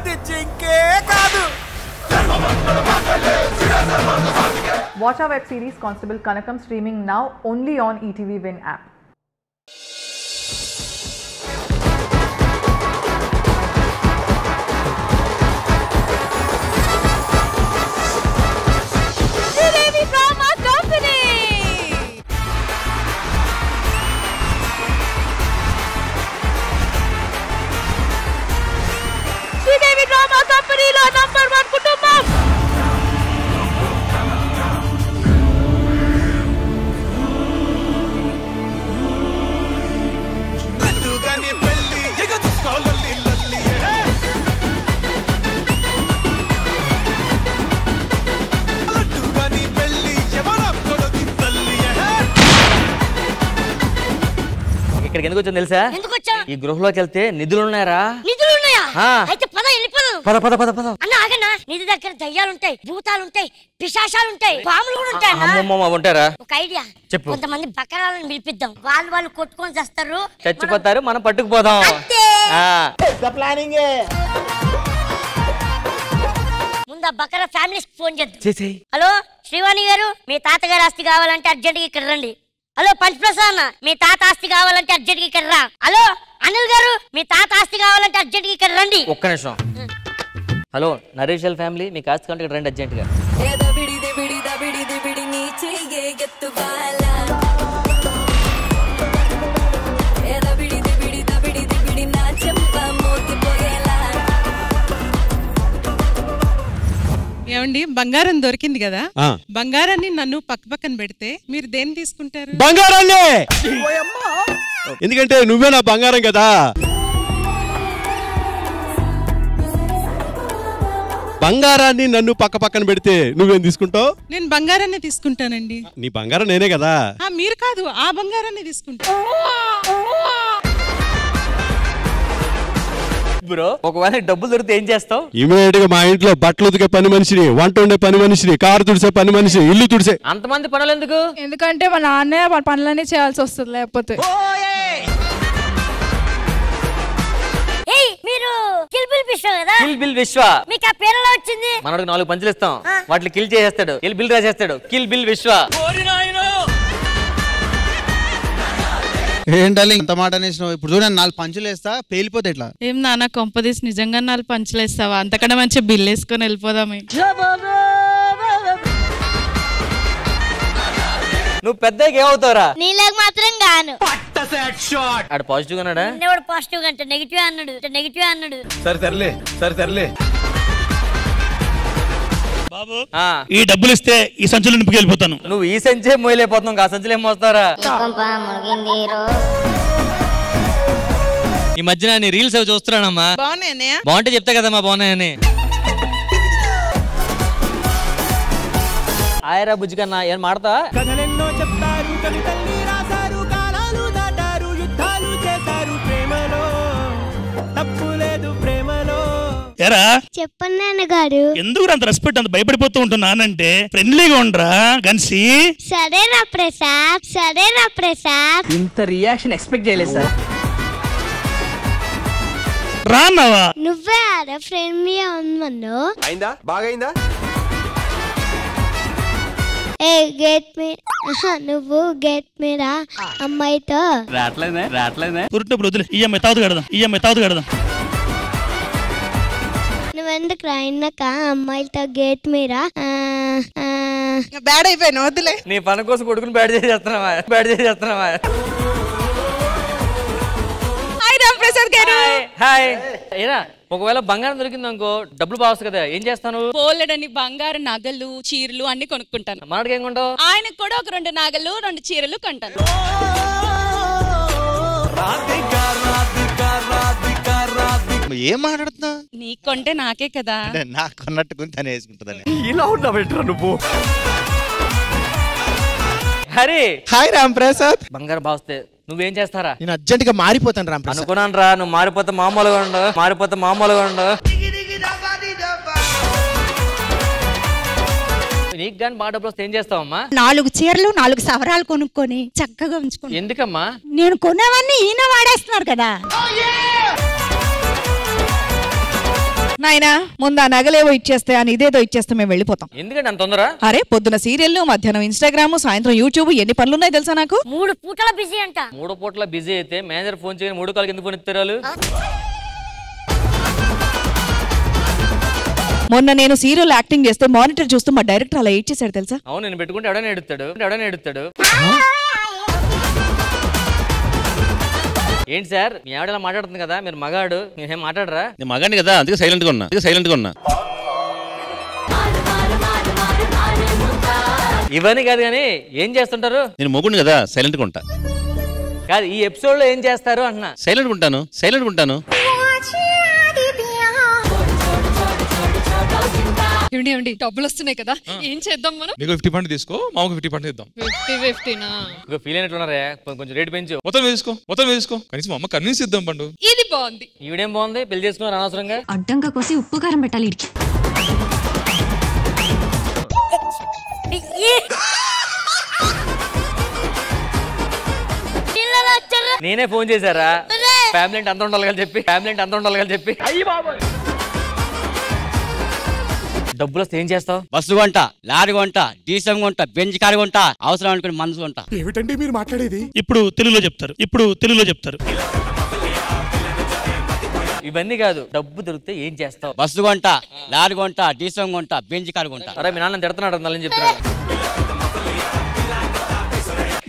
అది జింకే కాదు. Watch our web series Constable Kanakam streaming now only on ETV Win app. Sridevi Drama Company. Sridevi Drama Company lo number 1 kutumbam. ఇక్కడికి ఎందుకు వచ్చాను తెలుసా? ఈ గృహలోకి వెళ్తే నిధులు ఉన్నాయరా? నిధులు ఉన్నాయా? అయితే పద వెళ్ళిపోదాం. పద పద పద పద. అన్న ఆగన్నా, నిధి దగ్గర దయ్యాలుంటాయి, భూతాలుంటాయి, పిశాచాలుంటాయి, పాములు కూడా ఉంటాయి. అమ్మమ్మ ఉంటారా? ఒక ఐడియా చెప్పు. కొంతమంది బకరాలను పిలిపిద్దాం, వాళ్ళు కొట్టుకొని చేస్తారు, చచ్చిపోతారు, మనం పట్టుకుపోదాం. ముందు ఆ బకరా ఫ్యామిలీస్ ఫోన్ చేద్దాం. హలో శ్రీవాణి గారు, మీ తాతగారు ఆస్తి కావాలంటే అర్జెంట్ గా ఇక్కడ రండి. హలో పంచప్రసాద్ అన్న, మీ తాత ఆస్తి కావాలంటే అర్జెంట్ గా ఇక్కడ రా. హలో అనిల్ గారు, మీ తాత ఆస్తి కావాలంటే అర్జెంట్ గా ఇక్కడ రండి. ఒక్క నిమిషం. హలో నరేషల్ ఫ్యామిలీ, మీకు ఆస్తి కావాలంటే ఇక్కడ రండి అర్జెంట్ గా. ఏమండి, బంగారం దొరికింది కదా, బంగారాన్ని నన్ను పక్కన పెడితే మీరు దేన్ని తీసుకుంటారు? బంగారాన్ని. ఎందుకంటే నువ్వే నా బంగారం కదా. బంగారాన్ని నన్ను పక్కన పెడితే నువ్వేం తీసుకుంటావు? నేను బంగారాన్ని తీసుకుంటానండి. నీ బంగారం నేనే కదా. మీరు కాదు, ఆ బంగారాన్ని తీసుకుంటా. బ్రో, ఒకవేళ డబ్బులు దొరికితే ఏం చేస్తావు? ఇమీడియట్ గా మా ఇంట్లో బట్టలు ఉతికే పని మనిషిని, వంట వండే పని మనిషిని, కారు తుడిసే పని మనిషి, ఇల్లు తుడిసే. అంతమంది పనులు ఎందుకు? ఎందుకంటే మా నాన్నే పనులన్నీ చేయాల్సి వస్తుంది లేకపోతే. మీరు కిల్ బిల్ విశ్వ కదా? కిల్ బిల్ విశ్వ. మీకు ఆ పేరు ఎలా వచ్చింది? మనకు 4 పంచులు ఇస్తాం, వాటిని కిల్ చేసేస్తాడు, కిల్ బిల్ రాసేస్తాడు. కిల్ బిల్ విశ్వ. ఏంటాలి ఇంత మాట అనేసినావు? ఇప్పుడు చూడండి, 4 పంచులు వేస్తా, పేలిపోతే ఎట్లా? ఏం నాన్న కొంపదీసి నిజంగా 4 పంచులు వేస్తావా? అంతకన్నా మంచి బిల్ వేసుకొని వెళ్ళిపోదామే. నువ్వు పెద్దగా ఏమవుతావురా? నీలాగా మాత్రం గాను. ఆడు పాజిటివ్ అన్నాడా? పాజిటివ్ అంటే నెగిటివ్ అన్నాడు. సరే తరలే. బాబు, ఈ డబ్బులు ఇస్తే ఈ సంచులు నింపుకెళ్ళిపోతాను. నువ్వు ఈ సంచే మోయలేకపోతున్నావు, ఆ సంచులు ఏం మోస్తారా? ఈ మధ్యన నీ రీల్స్ అవి చూస్తున్నానమ్మా. బాగుంటే చెప్తా కదమ్మా బాగున్నాయని. ఆయరా బుజ్జి కన్నా ఏం మాడతా? కథలెన్నో చెప్తారు, కవితల్ని రాశారు, కాలాలు దాటారు, యుద్ధాలు చేశారు, ప్రేమలో తప్పు లేదు, ప్రేమలో. ఎరా చెప్పండి నాన్నగారు. ఎందుకు అంత రెస్పెక్ట్, అంత భయపడిపోతూ ఉంటున్నానంటే ఫ్రెండ్లీగా ఉండరా గన్సి. సరేనా ప్రసాద్. ఇంత రియాక్షన్ ఎక్స్పెక్ట్ చేయలేదు సార్. రాన్నావా? నువ్వే ఆరా ఫ్రెండ్లీ ఉన్నాను. అయిందా? బాగైందా? నువ్వు గెట్ మీరా అమ్మాయితో రాట్లేదే పుట్టినప్పుడు వదిలే, ఈ అమ్మాయి తాగుతూ కడదాం. నువ్వెందుకు రాయినాక అమ్మాయిలతో గేట్ మీరా? బ్యాడ్ అయిపోయాను, వద్దులే. నీ పని కోసం కొడుకుని బ్యాడ్ చేసేస్తున్నావా? హాయ్. ఏనా ఒకవేళ బంగారం దొరికింది అనుకో, డబ్బులు బాగుంది కదా, ఏం చేస్తాను? పోలేడని బంగారు నగలు, చీరలు అన్ని కొనుక్కుంటాను. మనకి ఏం కొంటావు? ఆయనకు కూడా ఒక 2 నగలు, 2 చీరలు కొంటాను. ఏం మాట్లాడుతున్నా? నీకు కొంటే నాకే కదా. నాకు కొన్నట్టు తనే వేసుకుంటుందని. ఇలా ఉన్నా బెటర్ నువ్వు. హరి. హాయ్ రామ్ ప్రసాద్. బంగారం బాగుస్తే నువ్వేం చేస్తారా? నేను అర్జెంట్ గా మారిపోతాను రామ్ ప్రసాద్. అనుకున్నాను రా, నువ్వు మారిపోతే మామూలుగా ఉండు. నీకు కానీ బాగా డబ్బులు వస్తే ఏం చేస్తావమ్మా? 4 చీరలు 4 సవరాలు కొనుక్కొని చక్కగా ఉంచుకో. ఎందుకమ్మా? నేను కొనేవన్నీ ఈయన వాడేస్తున్నారు కదా. నాయనా ముందు ఆ నగలేవో ఇచ్చేస్తే అని ఇదేదో ఇచ్చేస్తే మేము వెళ్ళిపోతాం. ఎందుకంటే అంత తొందర? అరే పొద్దున సీరియల్, మధ్యాహ్నం ఇన్స్టాగ్రామ్, సాయంత్రం యూట్యూబ్, ఎన్ని పనులు ఉన్నాయి తెలుసా నాకు? 3 పూటల బిజీ అంట. 3 పూటల బిజీ అయితే మేనేజర్ ఫోన్ చేయని 3 కాళ్ళకి ఎందుకు ఫోన్ ఇస్తారు? మొన్న నేను సీరియల్ యాక్టింగ్ చేస్తే మానిటర్ చూస్తూ మా డైరెక్టర్ అలా ఏడ్ చేశాడు తెలుసా? అవును, నేను పెట్టుకుంటే ఎవడైనా ఎడుతాడు. ఏంటి సార్ మీ ఆవిడ మాట్లాడుతుంది కదా, మీరు మగాడు, మీరేం మాట్లాడరా? నేను మగాడిని కదా, అందుకే సైలెంట్ గా ఉన్నా. ఇవన్నీ కాదు కానీ ఏం చేస్తుంటారు? నేను మొగుడిని కదా, సైలెంట్ గా ఉంటా. కాదు, ఈ ఎపిసోడ్ లో ఏం చేస్తారు అన్నా? సైలెంట్ ఉంటాను. ఏమండి డబ్బులు వస్తున్నాయి కదా, ఏం చేద్దాం మనం? మీకు 50% తీసుకో, మాకు 50% ఇద్దాం. 50-50నా? ఫీల్ అయినట్లున్నారా? కొంచెం రేట్ పెంచు. మొత్తం తీసుకో. కనీసం అమ్మ కన్విన్స్ ఇద్దాం పండు. ఇది బాగుంది. ఈవిడేం బాగుంది, పెళ్లి చేసుకున్నారు అనవసరంగా. అడ్డంగా కోసి ఉప్పు కారం పెట్టాలి ఇడికి. నేనే ఫోన్ చేశారా? ఫ్యామిలీ అంటే అంత ఉండాలి చెప్పి. డబ్బులు వస్తే ఏం చేస్తావు? బస్సు కొంట, లారీ కొంట, డీసెం కొంట, బెంచ్ కారు కొంట, అవసరం అనుకుని మనసు కొంట. ఏమిటంటే మీరు మాట్లాడేది? ఇప్పుడు తెలుగులో చెప్తారు. ఇవన్నీ కాదు, డబ్బు దొరికితే ఏం చేస్తావు? బస్సు కొంట, లారీ కొంట, డీసెం కొంట, బెంచ్ కారు కొంట. అరే మీ నాన్న తిడుతున్నాడు అని చెప్తున్నాడు.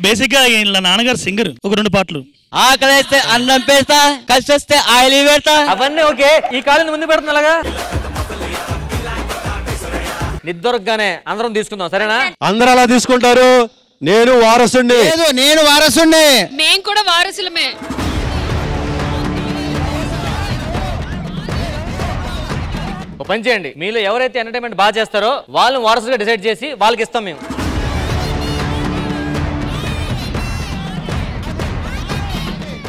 బేసిక్ గా ఇలా నాన్నగారు సింగర్, ఒక 2 పాటలు. ఆకలేస్తే అన్నం పెడతా, కలిసి వస్తే ఆయిల్ పెడతా. అవన్నీ ఓకే, ఈ కాలం ముందు పెడుతున్నా అలాగా. నిద్దొరగానే అందరం తీసుకుందాం, సరేనా? అందరూ అలా తీసుకుంటారు. నేను వారసుండి. మేం కూడా వారసులమే. ఒక పని చేయండి, మీలో ఎవరైతే ఎంటర్టైన్మెంట్ బాగా చేస్తారో వాళ్ళని వారసుగా డిసైడ్ చేసి వాళ్ళకి ఇస్తాం మేము.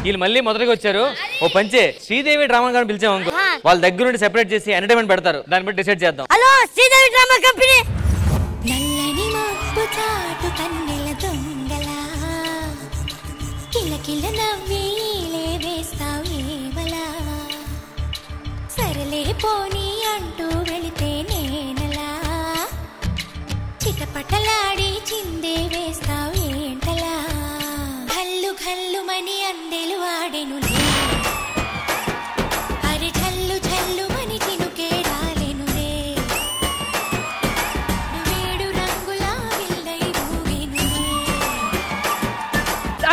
వీళ్ళు మళ్ళీ మొదటికి వచ్చారు. ఓ పంచే శ్రీదేవి డ్రామా కానీ పిలిచాము అనుకో, వాళ్ళ దగ్గర నుండి సెపరేట్ చేసి ఎంటర్టైన్మెంట్ పెడతారు, దాన్ని బట్టి డిసైడ్ చేద్దాం. Hello Sridevi drama company. నల్లని మబ్బు చాటు కన్నెల దొంగలా కిలకిల నవ్వేలే వేస్తావు ఏవలా సరలే పోనీ అంటూ వెళితే నేనలా చిటపటలాడి చిందే వేస్తావు ఏంటలా ఘల్లు ఘల్లుమని అందెలు ఆడెనులే అరి ఝల్లు ఝల్లుమని చినుకే రాలెనులే వేడు రంగులా విల్లై ఊగెనులే.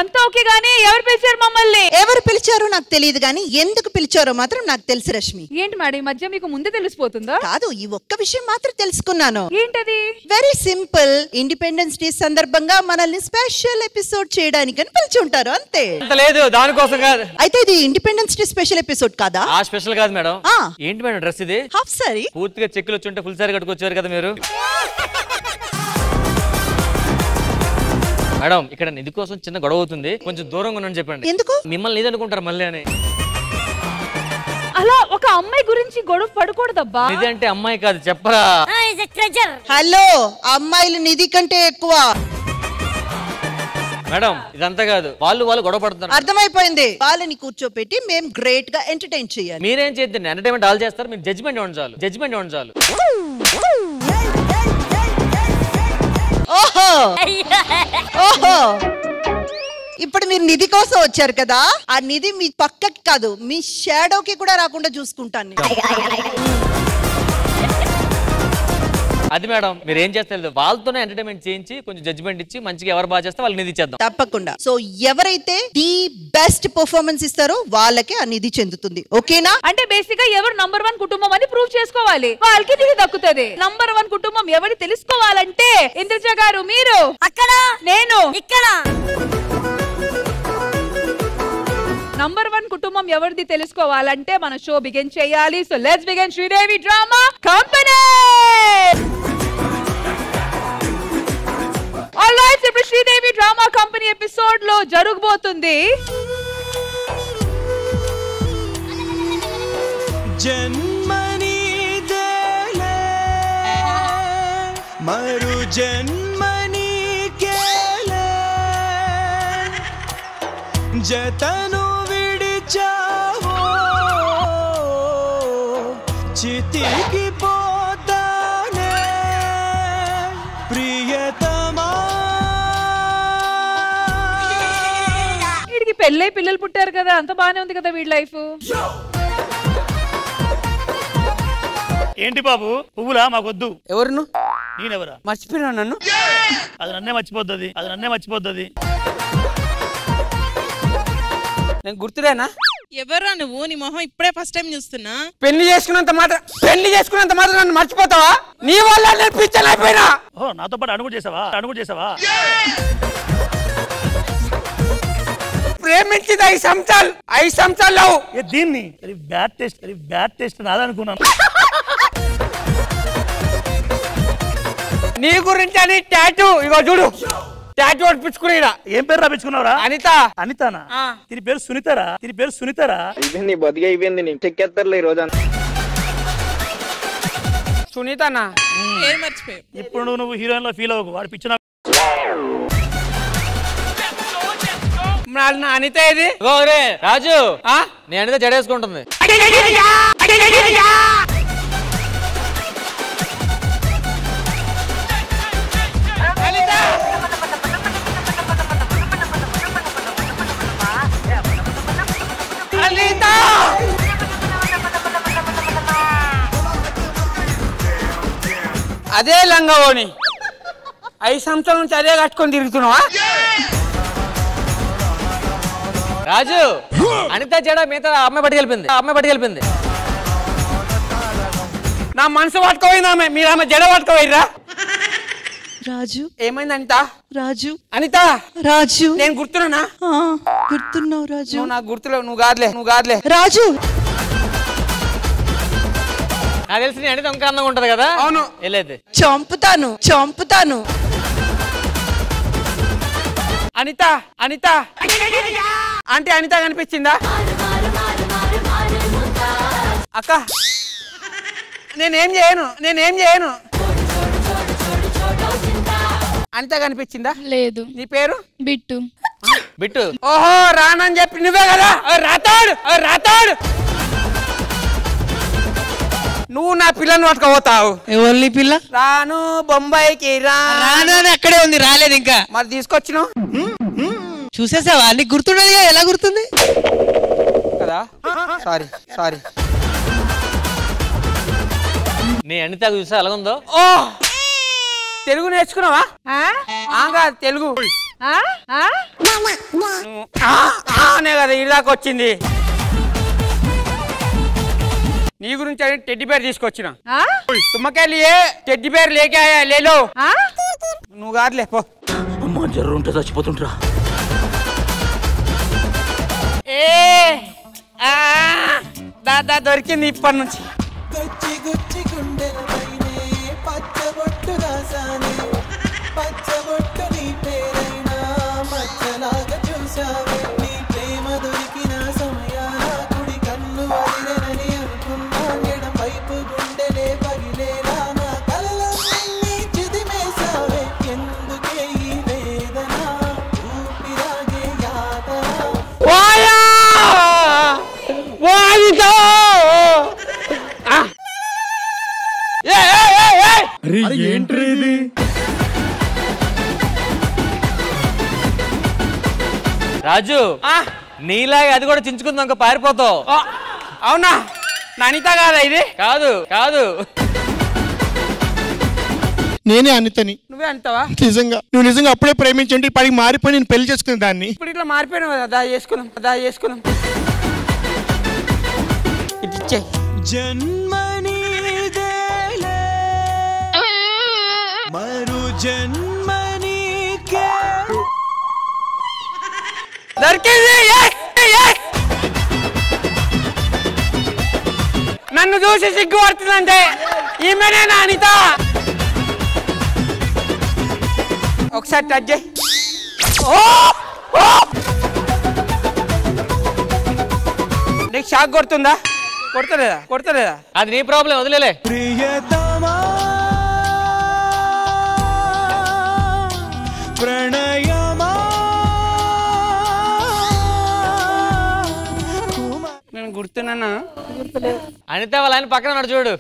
అంతా ఓకే గానీ ఎవరు పిలిచారు మమ్మల్ని? ఎవరు పిలిచారో నాకు తెలియదు గానీ ఎందుకు పిలిచారో మాత్రం నాకు తెలుసు రష్మి. ఏంటి మేడం ఈ మధ్య మీకు ముందే తెలిసిపోతుందా? కాదు, ఈ ఒక్క విషయం మాత్రం తెలుసుకున్నాను. ఏంటది? Very simple. ఇండిపెండెన్స్ డే సందర్భంగా మనల్ని స్పెషల్ ఎపిసోడ్ చేయడానికి పిలిచి ఉంటారు, అంతే. లేదు, దానికోసం కాదు. అయితే ఇది ఇండిపెండెన్స్ డే స్పెషల్ ఎపిసోడ్ కాదా? ఆ స్పెషల్ కాదు మేడం. ఏంటి మేడం డ్రెస్ ఇది? Half sorry. పూర్తిగా చెక్కులు వచ్చి ఉంటే ఫుల్ సారీ కట్టుకొచ్చారు కదా మీరు. మేడం ఇక్కడ నిధి కోసం చిన్న గొడవ అవుతుంది, కొంచెం దూరంగా ఉన్నాను చెప్పండి. ఎందుకు? మిమ్మల్ని ఇది అనుకుంటారు మళ్ళీ అని. అలా ఒక అమ్మాయి గురించి గొడవ పడకూడదబ్బా. నిధి అంటే అమ్మాయి కాదు, చెప్పరా? హలో, అమ్మాయిలు నిధి కంటే ఎక్కువ. మేడం ఇదంతా కాదు, వాళ్ళు గొడవ పడుతున్నారు. అర్థమైపోయింది. వాళ్ళని కూర్చోపెట్టి మేము గ్రేట్ గా ఎంటర్టైన్ చేయాలి. మీరేం చేద్దండి, ఎంటర్టైన్మెంట్ ఆల్ చేస్తారు, మీరు జడ్జిమెంట్ ఇవ్వండి చాలు. ఓహో ఓహో, ఇప్పుడు మీరు నిధి కోసం వచ్చారు కదా, ఆ నిధి మీ పక్కకి కాదు మీ షాడోకి కూడా రాకుండా చూసుకుంటాను. అది మేడం మీరు ఏం చేస్తారు, వాళ్ళతోనే ఎంటర్టైన్మెంట్ చేయించి కొంచెం జడ్జిమెంట్ ఇచ్చి మంచిగా ఎవరు బాగా చేస్తే వాళ్ళకి నిధి చేద్దాం. తప్పకుండా. సో ఎవరైతే ది బెస్ట్ పర్ఫార్మెన్స్ ఇస్తారో వాళ్ళకే ఆ నిధి చెందుతుంది, ఓకేనా? అంటే బేసిక్ గా ఎవరు నంబర్ 1 కుటుంబం అని ప్రూవ్ చేసుకోవాలి, వాళ్ళకి నిధి దక్కుతుంది. నంబర్ 1 కుటుంబం ఎవరి తెలుసుకోవాలంటే ఇంద్రజ గారు మీరు అక్కడ, నేను ఇక్కడ. నంబర్ 1 కుటుంబం ఎవరిది తెలుసుకోవాలంటే మన షో బిగిన్ చేయాలి. So let's begin Sridevi drama company. Alright, ఇప్పుడు శ్రీదేవి డ్రామా కంపెనీ ఎపిసోడ్ లో జరగబోతుంది జన్మని దేలే మరు జన్మని కేలే జతను విడిచావో చితికిపోతానే ప్రియతమా. వీడికి పెళ్ళై పిల్లలు పుట్టారు కదా, అంత బానే ఉంది కదా వీడి లైఫ్. ఏంటి బాబు పువ్వులా మాకొద్దు. ఎవరు నేనెవరా? మర్చిపోయినా నన్ను. అది నన్నే మర్చిపోద్ది, అది నన్నే మర్చిపోద్ది. నేను గుర్తులేనా? ఎవరా నువ్వు? నీ మొహం ఇప్పుడే ఫస్ట్ టైం చూస్తున్నా. పెళ్లి చేసుకున్నంత మాత్రం నన్ను మర్చిపోతావా? నీ వల్ల నేను పిచ్చర్ అయిపోయినా. ఓ నాతో పాటు అడుగు చేసావా? ప్రేమించింది 5 సంవత్సరాలు దీన్ని బ్యాడ్ టేస్ట్ నాదనుకున్నాను. నీ గురించి అని టాటూ ఇగో చూడు, టాటూ ఒడిపించుకున్నా. ఏం పేరు రాపించుకున్నావురా? అనితానా? దీని పేరు సునీతారా? అయిపోయింది బతిగా అయిపోయింది. నీకు చెక్కేస్తారులే ఈ రోజు. సునీతనా? మర్చిపోయావు. ఇప్పుడు నువ్వు హీరోయిన్ లో ఫీల్ అవ్వకు, వాడు పిచ్చిన. అనిత ఇది రాజు నీ అనిత జడేసుకుంటుంది. అదే లంగవోని 5 సంవత్సరాల నుంచి అదే కట్టుకొని తిరుగుతున్నావా? రాజు అనిత జడ మిగతా అమ్మాయి పట్టుకెళ్ళిపోయింది. నా మనసు పట్టుకోపోయింది ఆమె, మీరు ఆమె జడ పట్టుకోపోయిరా? రాజు ఏమైంది అనిత? అనిత రాజు నేను గుర్తున్నానా? గుర్తున్నావు రాజు. నువ్వు నాకు గుర్తులేవు. నువ్వు కాదులే రాజు. నాకు తెలిసి నీ అనిత ఇంకా అందంగా ఉంటది కదా. అవును. వెళ్ళేది చంపుతాను. అనిత అంటే అనిత కనిపించిందా? అక్క నేనేం చేయను. అనిత కనిపించిందా? లేదు. నీ పేరు? బిట్టు. ఓహో రానని చెప్పి నువ్వే కదా రాతాడు. నువ్వు నా పిల్లని పట్టుకోపోతావు. ఎవరి పిల్ల? రాను బొంబాయికి రాను అని అక్కడే ఉంది, రాలేదు ఇంకా. మరి తీసుకొచ్చినావు. చూసేసావా? నీకు గుర్తుండదు. ఎలా గుర్తుంది కదా? సారీ. నీ అనిత చూసా ఎలాగుందో. ఓ తెలుగు నేర్చుకున్నావా? తెలుగు అనే కదా ఇలాగ వచ్చింది. నీ గురించి టెడ్డి బేర్ తీసుకొచ్చిన. తుమ్మకెళ్ళి టెడ్డి బేర్ లేలో. నువ్వు కాదులే పో. అమ్మ జర్రు ఉంటే చచ్చిపోతుంటరా. దాదా దొరికింది ఇప్పటి నుంచి. రాజు నీలాగా అది కూడా చించుకుందాం ఇంకా పారిపోతావు. అవునా? అనిత కాదా ఇది? కాదు నేనే అనితని. నువ్వే అంటావా? నువ్వు నిజంగా అప్పుడే ప్రేమించండి పడికి మారిపోయి నేను పెళ్లి చేసుకునే దాన్ని. ఇప్పుడు ఇట్లా మారిపోయినావు కదా, చేసుకున్నాం. ఇచ్చే జన్మనీదేలే మరు జన్మనీకే దొరికింది. నన్ను చూసి సిగ్గుపడుతుందంటే ఈమెనే నా అనిత. ఒకసారి టచ్ చేయి. నీకు షాక్ కొడుతుందా? కొడతలేదా? అది నీ ప్రాబ్లం, వదిలేలే. ప్రియతమా ప్రణయమా గుర్తున్నా అనిత వాళ్ళ ఆయన పక్కన ఉన్నాడు చూడు.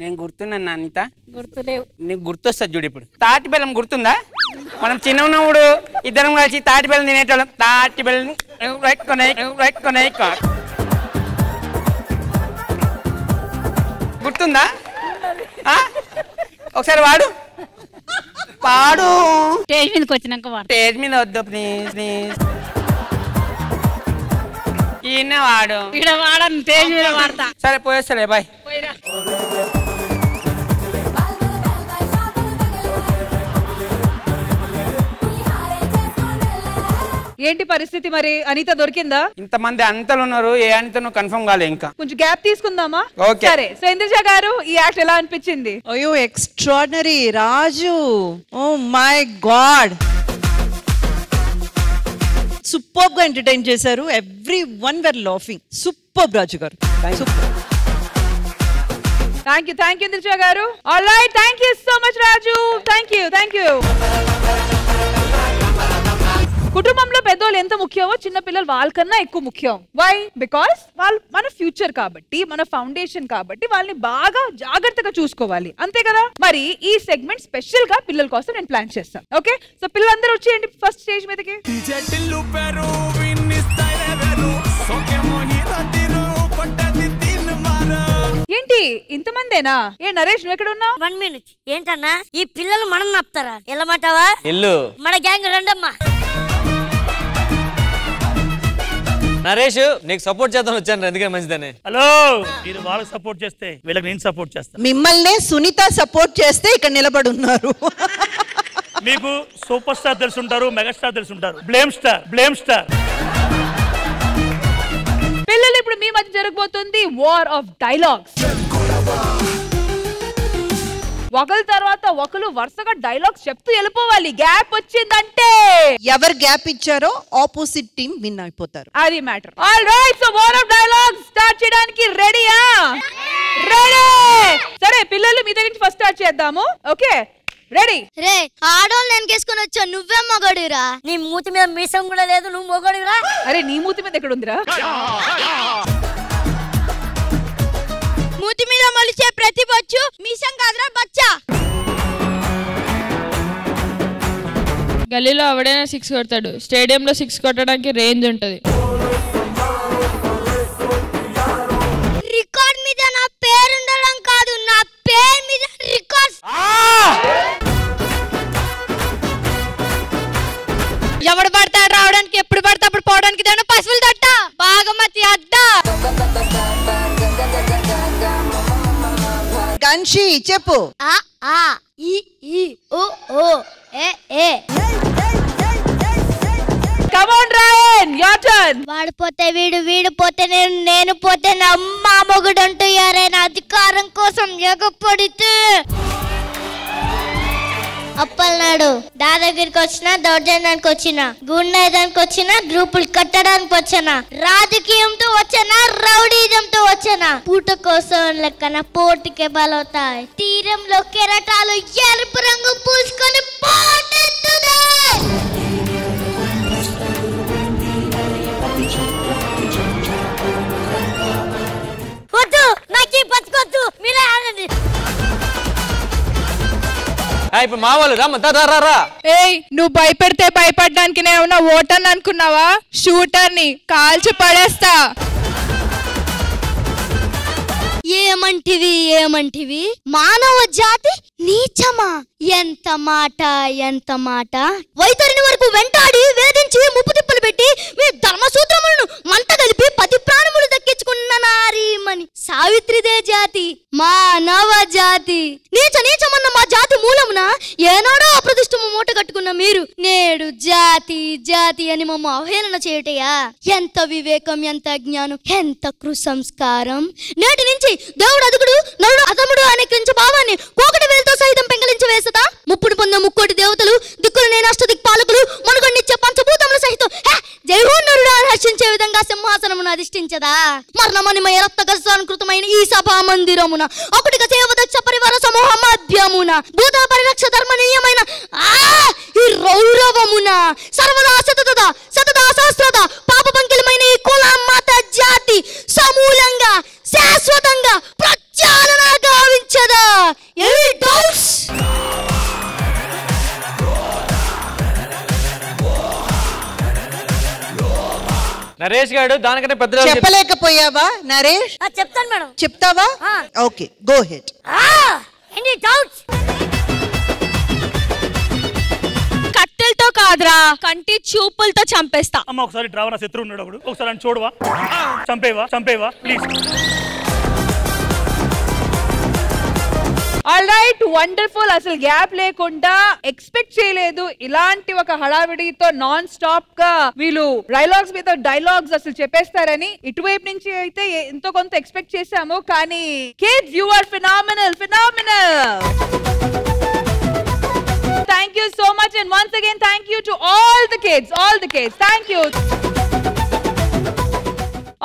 నేను గుర్తున్నా అనిత. గుర్తులేవు. నీకు గుర్తొస్తుంది చూడు ఇప్పుడు. తాటి బెల్లం గుర్తుందా? మనం చిన్న ఉన్నప్పుడు ఇద్దరం కలిసి తాటి బెల్లం తినేటోళ్ళం. తాటి బెల్లం గుర్తుందా? ఒకసారి పాడు. స్టేజ్ మీదకి వచ్చినాక స్టేజ్ మీద వద్దు ప్లీజ్ ప్లీజ్. ఈయన వాడు ఇక్కడ వాడను, స్టేజ్ మీద వాడతా. సరే పోయేస్తాలే బాయ్. ఏంటి పరిస్థితి మరి? అనిత దొరికిందా? ఇంతమంది అనితలు ఉన్నారు, ఏ అనితను కన్ఫర్మ్ కాలే ఇంకా. కొంచెం గ్యాప్ తీసుకుందామా? ఓకే. సరే, సో ఇంద్రజ గారు ఈ యాక్ట్ ఎలా అనిపించింది? అయ్యో extraordinary Raju. Oh my god, super గా ఎంటర్టైన్ చేశారు. Everyone were laughing. Super Raju garu. Thank you Indraja garu. Alright, thank you so much Raju. Thank you. కుటుంబంలో పెద్దోళ్ళు ఎంత ముఖ్యమో చిన్న పిల్లలు వాళ్ళకన్నా ఎక్కువ ముఖ్యం. వై? బికాస్ వాళ్ళు మన ఫ్యూచర్ కాబట్టి, మన ఫౌండేషన్ కాబట్టి వాళ్ళని బాగా జాగ్రత్తగా చూసుకోవాలి, అంతే కదా? మరి ఈ సెగ్మెంట్ స్పెషల్ గా పిల్లల కోసం నేను ప్లాన్ చేస్తాను. ఓకే, సో పిల్లలందరూ వచ్చేయండి ఫస్ట్ స్టేజ్ మీదకి. ఏంటి ఇంతమందేనా? ఏ నరేష్ నువ్వు ఎక్కడ ఉన్నావు? 1 minute. ఏంటన్నా ఈ పిల్లలు మనం నప్తారా? ఎల్లమంటావా? ఇల్లు మన గ్యాంగ్ రండమ్మా. నరేష్ నీకు సపోర్ట్ చేద్దాం వచ్చాను, ఎందుకని మంచిదని. హలో, మీరు వాళ్ళకి సపోర్ట్ చేస్తే వీళ్ళకి నేను సపోర్ట్ చేస్తాను. మిమ్మల్ని సునీత సపోర్ట్ చేస్తే ఇక్కడ నిలబడి ఉన్నారు. మీకు సూపర్ స్టార్ తెలుసుంటారు, మెగాస్టార్ తెలుసుంటారు, బ్లేమ్ స్టార్. పిల్లలు, ఇప్పుడు మీ మధ్య జరగబోతుంది వార్ ఆఫ్ డైలాగ్స్. ఒకరి తర్వాత ఒకరు వరుసగా డైలాగ్స్ చెప్తూ వెళ్ళిపోవాలి. గ్యాప్ వచ్చిందంటే ఎవరు గ్యాప్ ఇచ్చారో ఆపోజిట్ టీం విన్ అయిపోతారు. అది matter. Alright, so war of dialogues start చేయడానికి రెడీయా? రెడీ. సరే పిల్లలు, మీ దగ్గర నుంచి ఫస్ట్ స్టార్ట్ చేద్దాము. Okay, ready? రే, ఆడోళ్ళు వెనకేసుకొని వచ్చా, నువ్వే మగడిరా. నీ మూతి మీద మీసం కూడా లేదు, నువ్వు మొగడిరా. అరే నీ మూతి మీద ఎక్కడ ఉందిరా? మూతి మీద మొలిచే ప్రతి బొచ్చు మీసం కాదురా బచ్చా. గల్లీలో ఎవడైనా 6 కొడతాడు, స్టేడియంలో 6 కొట్టడానికి రేంజ్ ఉంటది. రికార్డ్ మీద నా పేరు ఉండడం కాదు, నా పేరు మీద రికార్డ్స్. ఎవడు పడతాడు రావడానికి, ఎప్పుడు పడితే అప్పుడు పోవడానికి దాని పశువులు తట్ట బాగమతి అడ్డ. గన్షి చెప్పు. ఆ ఆ ఈ ఈ ఓ ఓ ఏ ఏ. Come on Rayan, your turn. వాడు పోతే వీడు, వీడు పోతే నేను పోతే నా అమ్మ మొగుడు అంటూ ఎవరైనా అధికారం కోసం ఎగపడితే అప్పలనాడు దాదాగిరికి వచ్చినా, దౌర్జన్యానికి వచ్చినా, గుండెదానికి వచ్చినా, గ్రూపులు కట్టడానికి వచ్చినా, రాజకీయంతో వచ్చినా, రౌడీజంతో వచ్చినా, పూట కోసం లెక్కన పోటీకే బలవుతాయి. తీరంలో కెరటాలు ఎరుపు రంగు పూసుకొని పోటెత్తుదే. వద్దు, నాకు బతుకొద్దు, మీరే ఆడండి. ఇప్పుడు మా వాళ్ళు రా. ఏయ్, నువ్వు భయపెడితే భయపడడానికి నేను ఏమన్నా ఓటర్ని అనుకున్నావా? షూటర్ని, కాల్చి పడేస్తా. ఏమంటివి మానవ జాతి నీచమా? ఎంత మాట. వైతరిని వరకు వెంటాడి వేధించి ముప్పు తిప్పలు పెట్టి మీ ధర్మసూత్రములను మంట కలిపి 10 ప్రాణములు దక్కించుకున్న నారీమణి సావిత్రిదే జాతి, మానవ జాతి. నీచమన్న మా జాతి మూలమున ఏనాడో అప్రతిష్టము మూట కట్టుకున్న మీరు నేడు జాతి అని మమ్మ అవహేళన చేయటయా? ఎంత వివేకం, ఎంత జ్ఞానం, ఎంత కుసంస్కారం. నేటి నుంచి దేవుడు అదుగుడు, నరుడు అతముడు అనే క్రించ భావాన్ని కోకటి వేలతో సహితం పెంగలించి వేసదా? ముప్పుడు పొందే 3 దేవతలు, దిక్కులు నేను అష్టదిక్పాలకులు, మనుగొండిచ్చే పంచభూతముల సహితం జైహో నరుడు అని హర్షించే విధంగా సింహాసనమును అధిష్ఠించదా? మరణమణిమయ రక్తకృతమైన ఈ సభా మందిరమున ఒకటిగా సేవదక్ష పరివార సమూహ మధ్యమున భూత పరిరక్ష ధర్మనీయమైన ఈ రౌరవమున సర్వదా సతతదా శతదా సహస్రద పాప పంకిలమైన ఈ కుల మత జాతి సమూలంగా శాశ్వతంగా ప్రక్షాళన గావించదా. Any doubts? నరేష్ గారు దానికంటే పెద్ద చెప్పలేకపోయావా నరేష్? చెప్తాను మేడం. చెప్తావా? Okay, go ahead. Any doubts? కట్టెలతో కాదురా, కంటి చూపులతో చంపేస్తా. అమ్మ ఒకసారి డ్రావరా శత్రువు ఉన్నాడు అప్పుడు, ఒకసారి అని చూడవా, చంపేవా ప్లీజ్. All right, wonderful. అసలు గ్యాప్ లేకుండా ఎక్స్పెక్ట్ చేయలేదు ఇలాంటి ఒక హడావిడితో నాన్ స్టాప్ గా వీళ్ళు డైలాగ్స్ మీద డైలాగ్స్ అసలు చెప్పేస్తారని. ఇటువైపు నుంచి అయితే ఎంతో కొంత ఎక్స్పెక్ట్ చేశాము, కానీ kids you are phenomenal. Thank you so much, and once again thank you to all the kids. Thank you.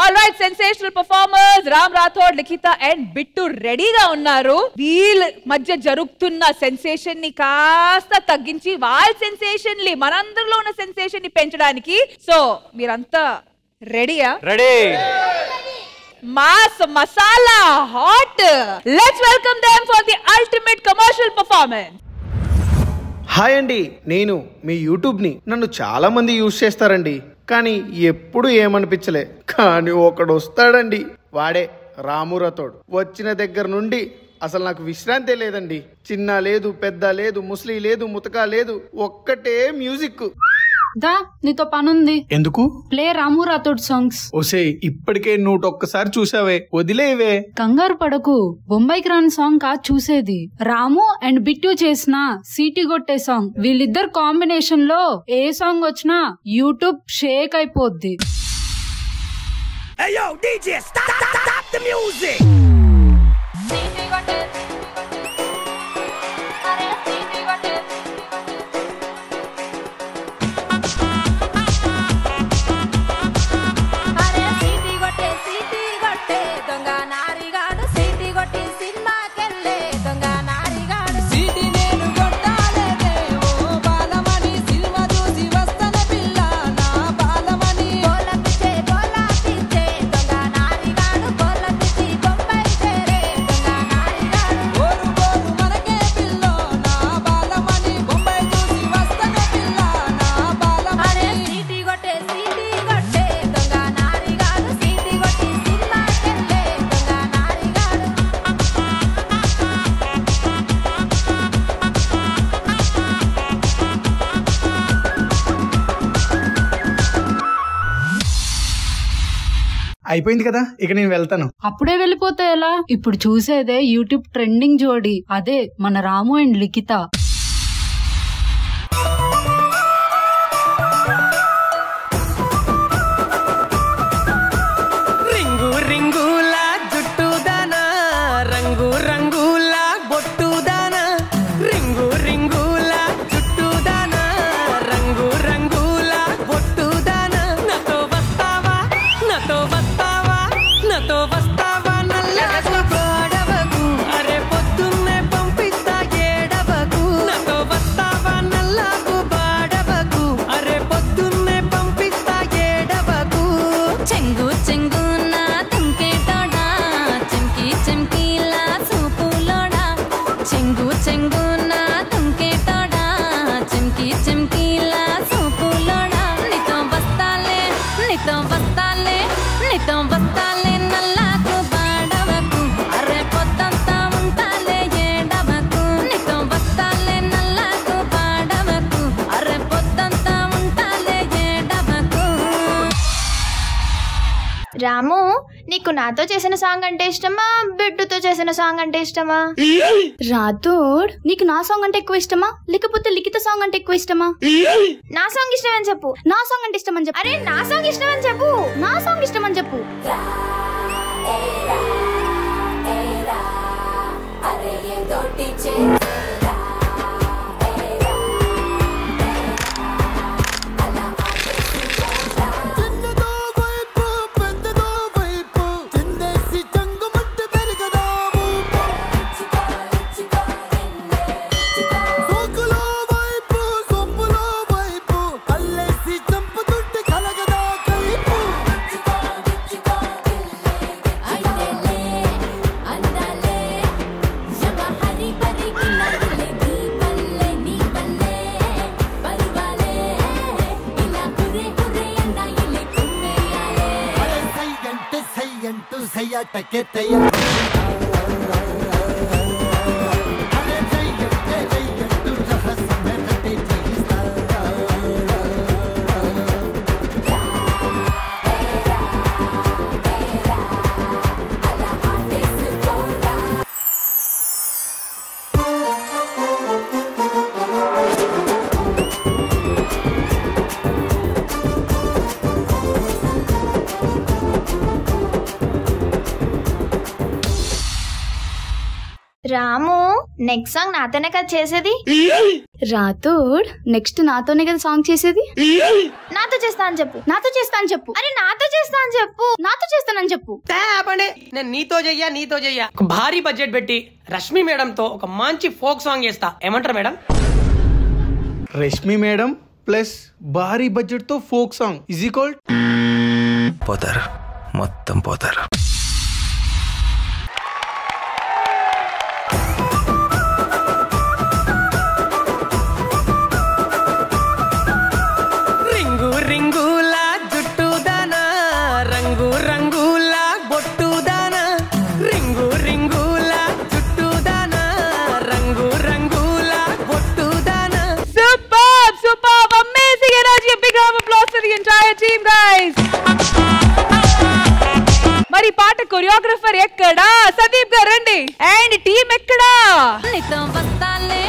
All right, sensational performers Ram Rathod, Likita and Bittu ready ga unnaru. వీళ్ళ మధ్య జరుగుతున్న sensation ని కాస్త తగ్గించి వాళ్ళ sensation ని మనందరిలో ఉన్న సెన్సేషన్ ని పెంచడానికి. సో మీరంతా రెడీయా? Ready. Mass masala hot. Let's welcome them for the ultimate commercial performance. Hi అండి, నేను మీ యూట్యూబ్ని. నన్ను చాలా మంది యూజ్ చేస్తారండి, కానీ ఎప్పుడు ఏమనిపించలే. కానీ ఒకడు వస్తాడండి, వాడే రాము రాథోడ్. వచ్చిన దగ్గర నుండి అసలు నాకు విశ్రాంతే లేదండి. చిన్న లేదు, పెద్ద లేదు, ముస్లిం లేదు, ముతక లేదు, ఒక్కటే మ్యూజిక్. దా నీతో పనుంది. ఎందుకు? ప్లే రాము రాథోడ్ సాంగ్స్. ఓసే, ఇప్పటికే 101 చూసావే, వదిలేవే. కంగారు పడకు, బొంబాయికి రాని సాంగ్ కాదు చూసేది. రాము అండ్ బిట్టు చేసిన సీటీ కొట్టే సాంగ్. వీళ్ళిద్దరు కాంబినేషన్ లో ఏ సాంగ్ వచ్చినా యూట్యూబ్ షేక్ అయిపోద్ది. అయిపోయింది కదా, ఇక నేను వెళ్తాను. అప్పుడే వెళ్ళిపోతే ఎలా? ఇప్పుడు చూసేదే యూట్యూబ్ ట్రెండింగ్ జోడి, అదే మన రాము అండ్ లిఖిత. రింగు రింగుల జుట్టు దానా, రంగు రంగుల బొట్టు దానా, రింగు రింగుల జుట్టు దానా, రంగు రంగుల బొట్టు దానా. నాతో వస్తావా, నాతో వస్తావా, నాతో వస్తావా నల్లకు గోడవకు, అరే పొద్దున్నే పంపిస్తా ఏడవకు. నాతో వస్తావా నల్లకు బాడవకు, అరే పొద్దున్నే పంపిస్తా ఏడవకు. చెంగు చెంగున తుంకేటోడా, చెంకి చెంకిలా చూపులోడా, చెంగు చెంగున తుంకేటోడా, చెంకి చెంకిలా చూపులోడా. నీతో వస్తాలే, నీతో వస్తాలే, నీతో వస్తాలే నల్లకు బాడవకు, అరే పొద్దంతా ఉంటాలే ఏడవకు. నీతో వస్తాలే నల్లకు బాడవకు, అరే పొద్దంతా ఉంటాలే ఏడవకు. రాము, నీకు నాతో చేసిన సాంగ్ అంటే ఇష్టమా, బిడ్డుతో చేసిన సాంగ్ అంటే ఇష్టమా? రాథోడ్, నీకు నా సాంగ్ అంటే ఎక్కువ ఇష్టమా, లేకపోతే లిఖిత సాంగ్ అంటే ఎక్కువ ఇష్టమా? నా సాంగ్ ఇష్టమని చెప్పు. నా సాంగ్ అంటే ఇష్టమని చెప్పు. అరే నా సాంగ్ ఇష్టమని చెప్పు. నా సాంగ్ ఇష్టమని చెప్పు. సోకులో వైపు సొంపులో వైపు అల్లేసి చంపుతుంటే అంటూ సయ్యాటకే తయ్య రాము నెక్స్ట్ సాంగ్ నాతోనే కదా చేసేది. రాథోడ్ నెక్స్ట్ నాతోనే కదా సాంగ్ చేసేది. నాతో చేస్తా అని చెప్పు. నాతో చేస్తా అని చెప్పు. అరే నాతో చేస్తా అని చెప్పు. నాతో చేస్తానని చెప్పు. ఆపండి. నేను నీతో చెయ్యా ఒక భారీ బడ్జెట్ పెట్టి రష్మి మేడం తో ఒక మంచి ఫోక్ సాంగ్ చేస్తా. ఏమంటారు మేడం? రష్మి మేడం ప్లస్ భారీ బడ్జెట్ తో ఫోక్ సాంగ్ ఈజ్ ఈక్వల్ పోతారు, మొత్తం పోతారు. రింగు రింగుల జుట్టుదానా, రంగు రంగుల బొట్టుదానా, రింగు రింగుల జుట్టుదానా, రంగు రంగుల బొట్టుదానా. Superb, superb, amazing energy. A big round of applause for the entire team, guys. మరి పాట కొరియోగ్రఫర్ ఎక్కడా? సందీప్ గారు రండి. అండ్ టీం ఎక్కడా? నీతో వస్తాలే,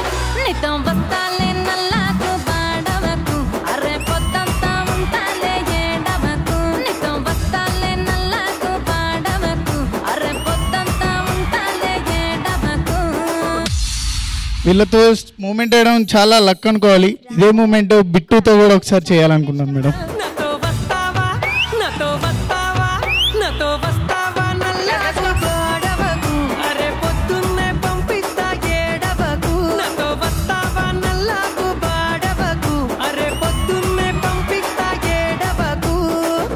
నీతో వస్తాలే నల్లాకు బాడవకు, అరే పొద్దంతా ఉంటాలే ఏడవకు. నీతో వస్తాలే నల్లాకు బాడవకు, అరే పొద్దంతా ఉంటాలే ఏడవకు. వీళ్ళతో మూమెంట్ వేయడం చాలా లక్ అనుకోవాలి. ఇదే మూమెంట్ బిట్టుతో కూడా ఒకసారి చేయాలనుకున్నాను మేడం. నాతో వస్తావా, నాతో వస్తావా, నాతో వస్తావా నల్లాకు బాడవకు, అరే పొద్దున్నే పంపిస్తా ఏడవకు. నాతో వస్తావా నల్లాకు బాడవకు, అరే పొద్దున్నే పంపిస్తా ఏడవకు.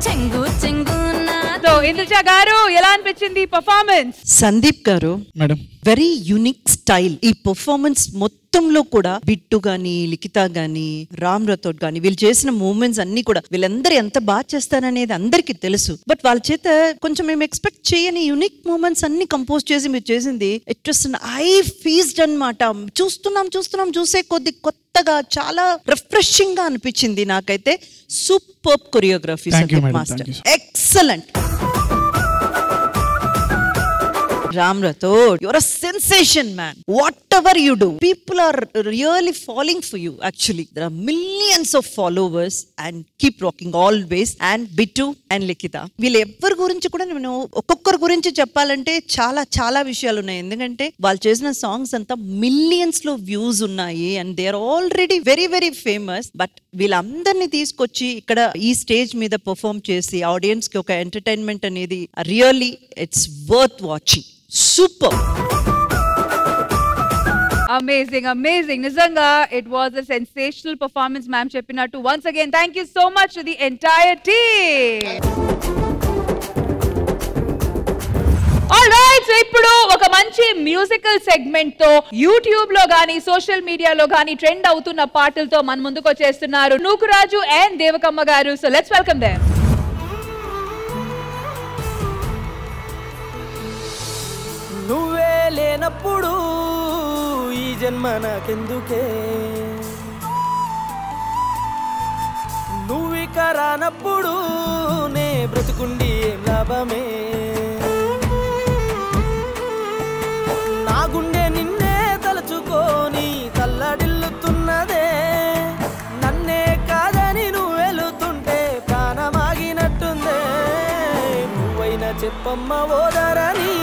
చెంగు చెంగున సో ఇంద్రజ గారు ఎలా అనిపించింది పర్ఫార్మెన్స్? సందీప్ గారు మేడం వెరీ యూనిక్ స్టైల్. ఈ పర్ఫార్మెన్స్ మొత్తంలో కూడా బిట్టు గాని, లిఖిత గాని, రామ్ రథోడ్ గాని వీళ్ళు చేసిన మూవ్మెంట్స్ అన్ని కూడా వీళ్ళందరూ ఎంత బాగా చేస్తారనేది అందరికీ తెలుసు. బట్ వాళ్ళ చేత కొంచెం మేము ఎక్స్పెక్ట్ చేయని యూనిక్ మూమెంట్స్ అన్ని కంపోజ్ చేసి మీరు చేసింది ఇట్ వాస్ ఐ ఫీజ్డ్ అన్నమాట. చూస్తున్నాం చూసే కొద్ది కొత్తగా చాలా రిఫ్రెషింగ్ గా అనిపించింది నాకైతే. Super choreography Sandeep master, excellent. Ram Rathod, you're a sensation, man. Whatever you do, people are really falling for you. Actually, there are millions of followers and keep rocking always. And Bittu and Likhita, వీళ్ళు ఎవరి గురించి కూడా నేను ఒక్కొక్కరి గురించి చెప్పాలంటే చాలా చాలా విషయాలు ఉన్నాయి. ఎందుకంటే వాళ్ళు చేసిన సాంగ్స్ అంతా మిలియన్స్ లో వ్యూస్ ఉన్నాయి and they are already very very famous. But వీళ్ళందరినీ తీసుకొచ్చి ఇక్కడ ఈ స్టేజ్ మీద పర్ఫార్మ్ చేసి ఆడియన్స్ కి ఒక ఎంటర్టైన్మెంట్ అనేది really it's worth watching. Super. Amazing, amazing. Nizanga, it was a sensational performance, ma'am cheppinattu. Once again, thank you so much to the entire team. All right, so ఇప్పుడు ఒక మంచి musical segment తో YouTube లో గానీ social మీడియాలో గానీ trend అవుతున్న పాటలతో మన ముందుకు వచ్చేస్తున్నారు నూకురాజు అండ్ దేవకమ్మ గారు. So let's welcome them. నువ్వే లేనప్పుడు ఈ జన్మ నాకెందుకే, నువ్విక రానప్పుడు నే బ్రతుకుండి ఏం లాభమే. నా గుండె నిన్నే తలుచుకొని తల్లడిల్లుతున్నదే, నన్నే కాదని నువ్వు వెళుతుంటే ప్రాణమాగినట్టుందే. నువ్వైనా చెప్పమ్మ ఓదరని,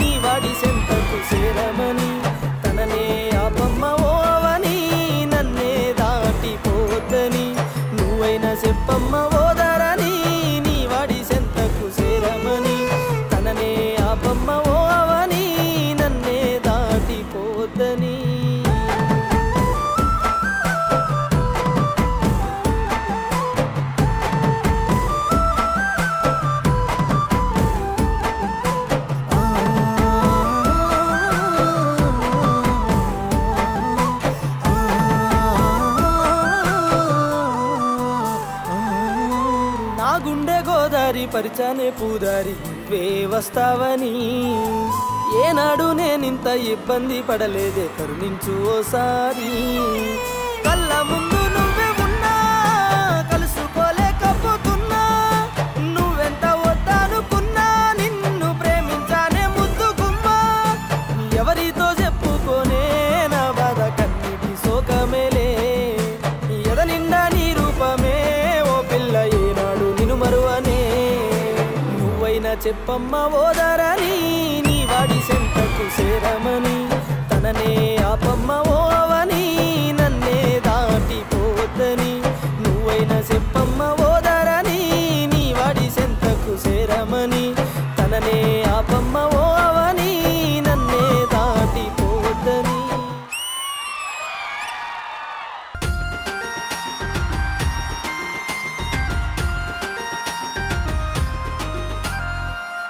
నీ వాడి సెంతకు చేరమని, తననే ఆపమ్మ ఓవని, నన్నే దాటిపోద్దని. నువ్వైనా చెప్పమ్మ ఓదరని, నీ వాడి సెంతకు చేరమని, తననే ఆపమ్మ ఓవని, నన్నే దాటిపోద్దని. గుండె గోదారి పరిచానే పూదారి వే వస్తావని ఏనాడు నేనింత ఇబ్బంది పడలేదే కరుణించు ఓసారి కళ్ళ ముందు నువ్వే ఉన్నా కలుసుకోలేకపోతున్నా నువ్వెంత వద్దనుకున్నా నిన్ను ప్రేమించానే ముద్దుకుమ్మా ఎవరితో చెప్పుకోనే నా బాధ కన్నిటి శోకమేలే ఎద నిండా నీ రూపమే ఓ పిల్ల ఏనాడు నిన్ను మరువనే నువ్వైనా చెప్పమ్మ ఓదారని నీ వాడి సెంతకు సేరమని తననే ఆపమ్మ ఓవని నన్నే దాటిపోతని నువ్వైనా చెప్పమ్మ ఓదారని నీ వాడి సెంతకు సేరమని తననే ఆపమ్మ ఓవని నన్నే దాటిపోతని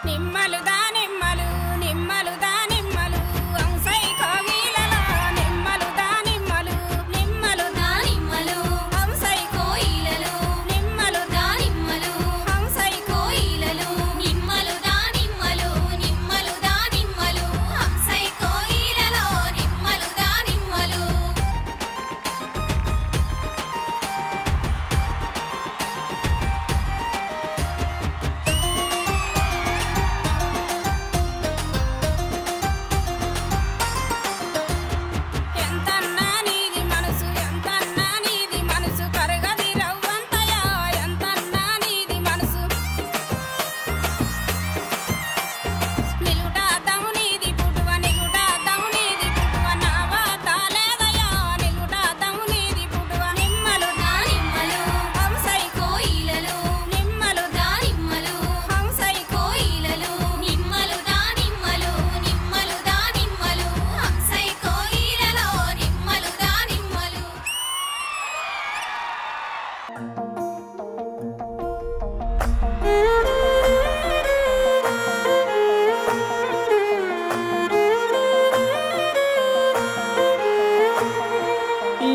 నిమ్మలు దా నిమ్మలు నిమ్మలు దా నిమ్మలు అంసై కోగిలలో నిమ్మలు దా నిమ్మలు నిమ్మలు దా నిమ్మలు అంసై కోయిలలో నిమ్మలు దా నిమ్మలు అంసై కోయిలలో నిమ్మలు దా నిమ్మలు నిమ్మలు దా నిమ్మలు అంసై కోయిలలో నిమ్మలు దా నిమ్మలు ఎంతన్నా నీది మనసు ఎంతన్నా నీది మనసు కరగది రవ్వంతయా ఎంతన్నా నీది మనసు నిలుటాదము నీది పుట్టువ నిలుటాదము నీది పుట్టువ నావా తాలేదయా నిలుటాదము నీది పుట్టువ నిమ్మలు దా నిమ్మలు హంసై కోయిలలో నిమ్మలు దా నిమ్మలు హంసై కోయిలలో నిమ్మలు దా నిమ్మలు నిమ్మలు దా నిమ్మలు హంసై కోయిలలో నిమ్మలు దా నిమ్మలు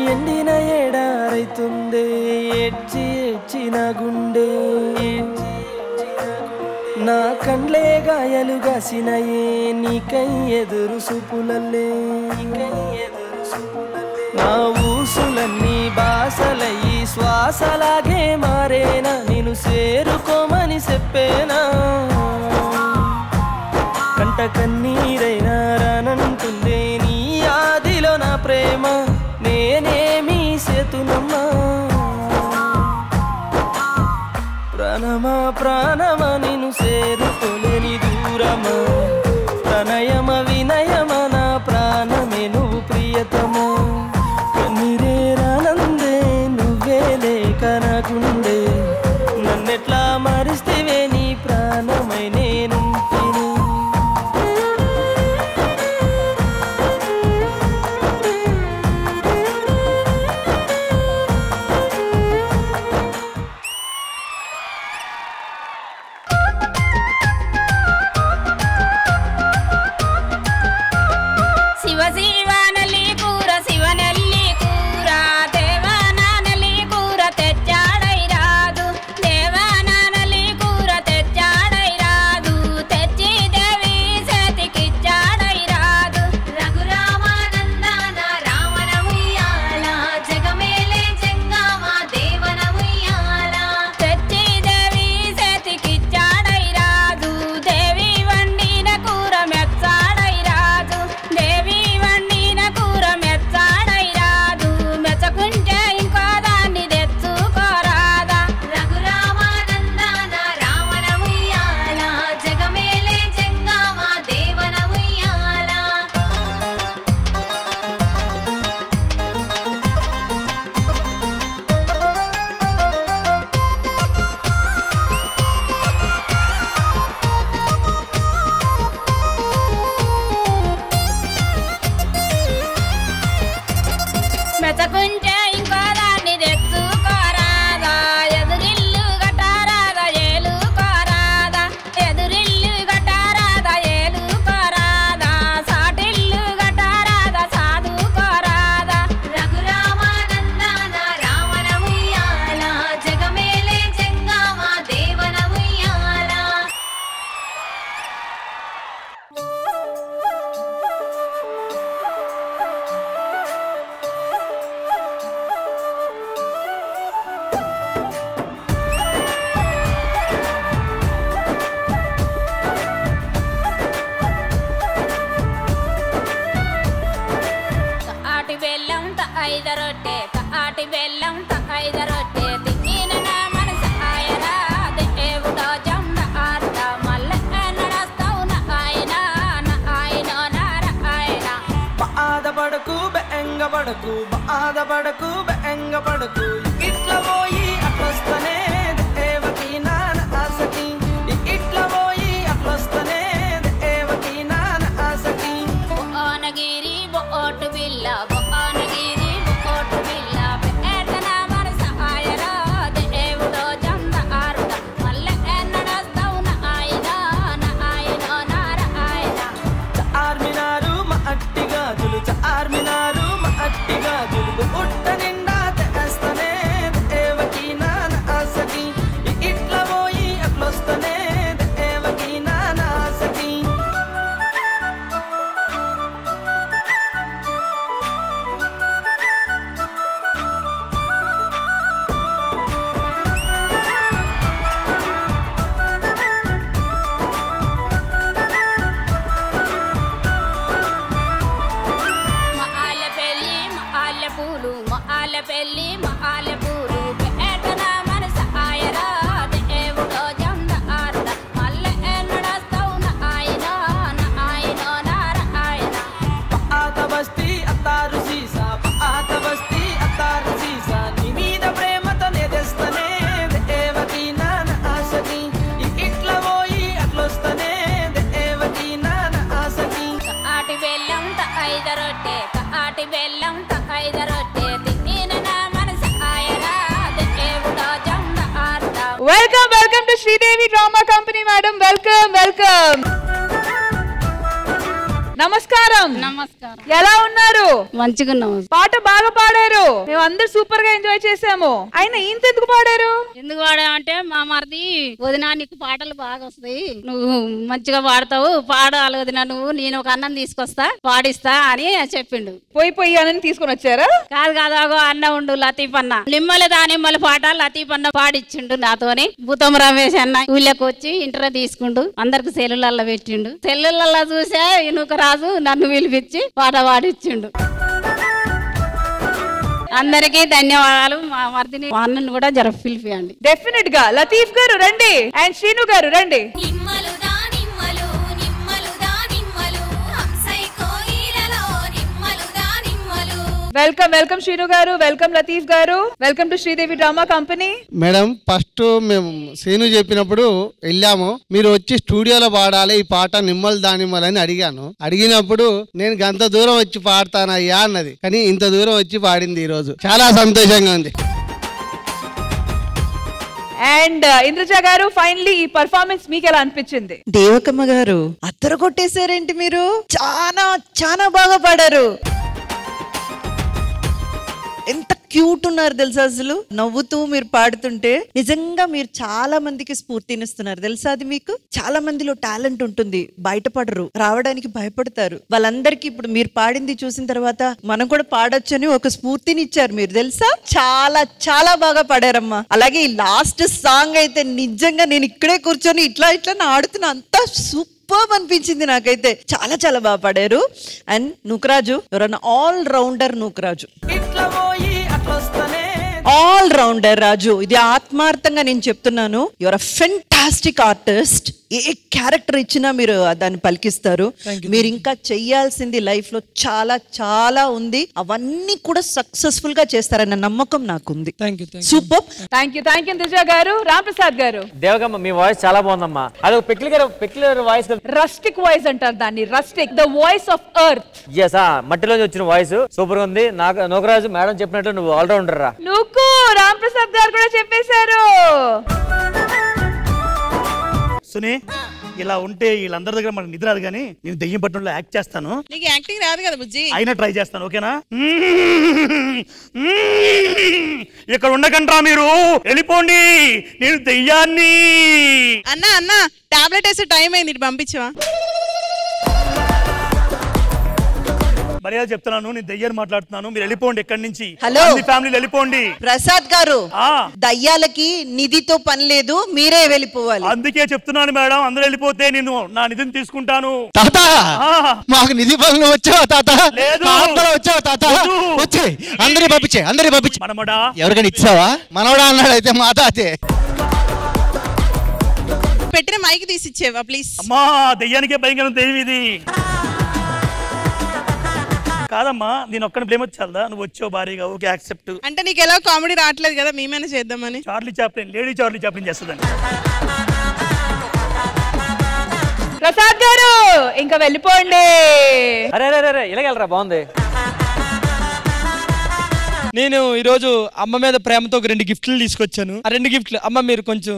ఎండిన ఏడారైతుందే ఏడ్చి ఏడ్చి నా గుండె నా కండ్లే గాయలు గాసినయే నీకై ఎదురు సూపులల్లే నా ఊసులన్నీ బాసలయ్యి శ్వాసలాగే మారేనా నేను చేరుకోమని చెప్పేనా కంట కన్నీరైనా రానంటుందే నీ ఆదిలో నా ప్రేమ నేనేమీ సేతునమ్మా ప్రాణమా ప్రాణమా నిన్ను చేరుకోలేని దూరమా ప్రణయమ వినయమ నా ప్రాణమే నువ్వు ప్రియతమా కన్నీరే రానందే నువ్వే లేక నాకుండే నన్నెట్లా మరిస్తేవే నీ ప్రాణమై నేను పడకు బాధపడకు బెంగపడకు ఇట్లా పోయి అట్లొస్తనే దేవకి నాన్న ఆసకి ఇట్లా పోయి అట్లొస్తనే దేవకి నాన్న ఆసకి బొనగిరి బొట్టు బిల్ల బొనగిరి బొట్టు బిల్ల పెట్టన మనస ఆయరా దేవుడో జంద ఆరుడ మల్లె ఎన్నడస్తావు నా ఆయన నార ఆయన చార్మినారు మా అట్టి గాజులు చార్మినారు మా అట్టి గాజులు పుట్ట నిండా తెస్తనే దేవకి నాన్న ఆసకి ఇట్లా పోయి అట్లొస్తనే దేవకి నాన్న ఆసకి మాల పెళ్ళి మాల పూలు మాల పెళ్ళి మాల పూలు పెట్టన మనస ఆయరా దేవుడో జంద ఆరుడ మల్లె ఎన్నడస్తావు నా ఆయన నార ఆయన పాత బస్తీ అత్తారు సీసా పాత బస్తీ అత్తారు సీసా నీ మీద ప్రేమతో తెస్తనే దేవకి నాన్న ఆసకి ఇట్లా పోయి అట్లొస్తనే దేవకి నాన్న ఆసకి ఆటి బెల్లం ఐదు రొట్టె ఆటి బెల్లం ఐదు రొట్టె తిన్న నా మనస ఆయరా దేవుడో జంద ఆరుడ welcome to Sridevi drama company madam. Welcome. నమస్కారం. నమస్కారం. ఎలా ఉన్నారు? మంచిగా ఉన్నాము. పాట బాగా పాడారు. మేము అందరు సూపర్ గా ఎంజాయ్ చేసాము. అయినా ఇంత ఎందుకు పాడారు? ఎందుకు పాడామంటే మా మరిది వదినా నీకు పాటలు బాగా వస్తాయి, నువ్వు మంచిగా పాడతావు, పాడాలి వదినా నువ్వు, నేను ఒక అన్నం తీసుకొస్తా పాడిస్తా అని చెప్పిండు. పోయి అన్నని తీసుకొని వచ్చారా? కాదు అగో అన్న ఉండు లతీఫ్ అన్న నిమ్మల దానిమ్మల పాట లతీఫ్ అన్న పాడిచ్చిండు నాతోని. భూతం రమేష్ అన్న ఊళ్ళకి వచ్చి ఇంటర్వ్యూ తీసుకుండు, అందరికి సెల్లులల్లో పెట్టిండు. సెల్లులల్లో చూసా ఇనుక రాజు నన్ను పిలిపించి పాట పాడిచ్చిండు. అందరికీ ధన్యవాదాలు. మా మరిదిని మా అన్నను కూడా జర పిలిపియండి. డెఫినెట్ గా. లతీఫ్ గారు రండి అండ్ శ్రీను గారు రండి. వెల్కమ్ శ్రీను గారు, వెల్కమ్ లతీఫ్ గారు, welcome to Sridevi drama company. Madam first మేము శ్రీను చెప్పినప్పుడు వెళ్ళాము, మీరు వచ్చి స్టూడియోలో పాడాలి ఈ పాట నిమ్మలు దానిమ్మలు అని అడిగాను. అడిగినప్పుడు నేను గంత దూరం వచ్చి పాడతానయ్యా అన్నది, కానీ ఇంత దూరం వచ్చి పాడింది ఈ రోజు. చాలా సంతోషంగా ఉంది. అండ్ ఇంద్రజ గారు, ఫైనలీ ఈ పర్ఫార్మెన్స్ మీకు ఎలా అనిపించింది? దేవకమ్మ గారు అత్తరు కొట్టేశారేంటి మీరు? చాలా బాగా పాడారు. ఎంత క్యూట్ ఉన్నారు తెలుసా, అసలు నవ్వుతూ మీరు పాడుతుంటే నిజంగా మీరు చాలా మందికి స్ఫూర్తినిస్తున్నారు తెలుసా. అది మీకు చాలా మందిలో టాలెంట్ ఉంటుంది, బయటపడరు, రావడానికి భయపడతారు. వాళ్ళందరికీ ఇప్పుడు మీరు పాడింది చూసిన తర్వాత మనం కూడా పాడొచ్చని ఒక స్ఫూర్తిని ఇచ్చారు మీరు తెలుసా. చాలా బాగా పాడారమ్మా. అలాగే ఈ లాస్ట్ సాంగ్ అయితే నిజంగా నేను ఇక్కడే కూర్చొని ఇట్లా ఆడుతున్నా, అంతా సూపర్ అనిపించింది నాకైతే. చాలా బాగా పాడారు. అండ్ నూకరాజు ఎవరన్నా all rounder Nookaraju, all rounder Raju. ఇది ఆత్మార్థంగా నేను చెప్తున్నాను. Your uh fantastic artist. ఏ క్యారెక్టర్ ఇచ్చినా మీరు దాన్ని పలికిస్తారు. మీరు ఇంకా చెయ్యాల్సింది లైఫ్ లో చాలా ఉంది. అవన్నీ కూడా సక్సెస్ఫుల్ గా చేస్తారన్న నమ్మకం నాకుంది. సూపర్. థ్యాంక్ యూ ఇంద్రజ గారు. రామ్ ప్రసాద్ గారు. దేవకమ్మ మీ వాయిస్ చాలా బాగుందమ్మా. అదొక పెక్యులర్ వాయిస్, రస్టిక్ వాయిస్ అంటారు దాన్ని. Rustic, the voice of earth. Yes, మట్టిలోంచి వచ్చిన వాయిస్ సూపర్ గా ఉంది. నూకరాజు మేడం చెప్పినట్టు నువ్వు ఆల్రౌండర్ రా. నువ్వు రామ్ ప్రసాద్ గారు కూడా చెప్పేశారు. సునీ, ఇలా ఉంటే వీళ్ళందరి దగ్గర మనకు నిద్ర రాదు, కానీ నేను దెయ్యం పట్టణంలో యాక్ట్ చేస్తాను. నీకు యాక్టింగ్ రాదు కదా బుజ్జి, అయినా ట్రై చేస్తాను. ఓకేనా? ఇక్కడ ఉండకండ్రా మీరు, వెళ్ళిపోండి, నేను దెయ్యాన్ని. అన్న టాబ్లెట్ వేసే టైం అయింది, పంపించవా? మర్యాద చెప్తున్నాను, నేను దయ్యాన్ని మాట్లాడుతున్నాను, మీరు వెళ్ళిపోండి ఇక్కడి నుంచి. హలో, ఫ్యామిలీ వెళ్ళిపోండి. ప్రసాద్ గారు, దయ్యాలకి నిధితో పని లేదు, మీరే వెళ్ళిపోవాలి. అందుకే చెప్తున్నాను మేడం, అందరూ వెళ్ళిపోతే నేను నా నిధిని తీసుకుంటాను. తాత, మాకు నిధి పనులు వచ్చావా తాత? వచ్చావా తాత? వచ్చే అందరి పంపించే మనమడా ఎవరికైనా ఇచ్చావా? మనవడా అన్నాడు. అయితే మా తాతే పెట్టిన మైక్ తీసి ఇచ్చేవా ప్లీజ్? అమ్మా, దయ్యానికే భయంకరం దెయ్యం ఇది. కాదమ్మా నేను ఒక్కని బ్లేమ్ వచ్చాదా నువ్వు వచ్చావు భారీగా ఓకే యాక్సెప్ట్ అంటే నీకు ఎలా కామెడీ రావట్లేదు కదా మేమైనా చేద్దామని. Charlie Chaplin lady Charlie Chaplin చేస్తుందండి. ప్రసాద్ గారు ఇంకా వెళ్ళిపోండి. అరే అరే అరే ఇలాగెళ్ళరా బాగుంది. నేను ఈరోజు అమ్మ మీద ప్రేమతో ఒక 2 గిఫ్ట్లు తీసుకొచ్చాను. ఆ 2 గిఫ్ట్లు అమ్మ మీరు కొంచెం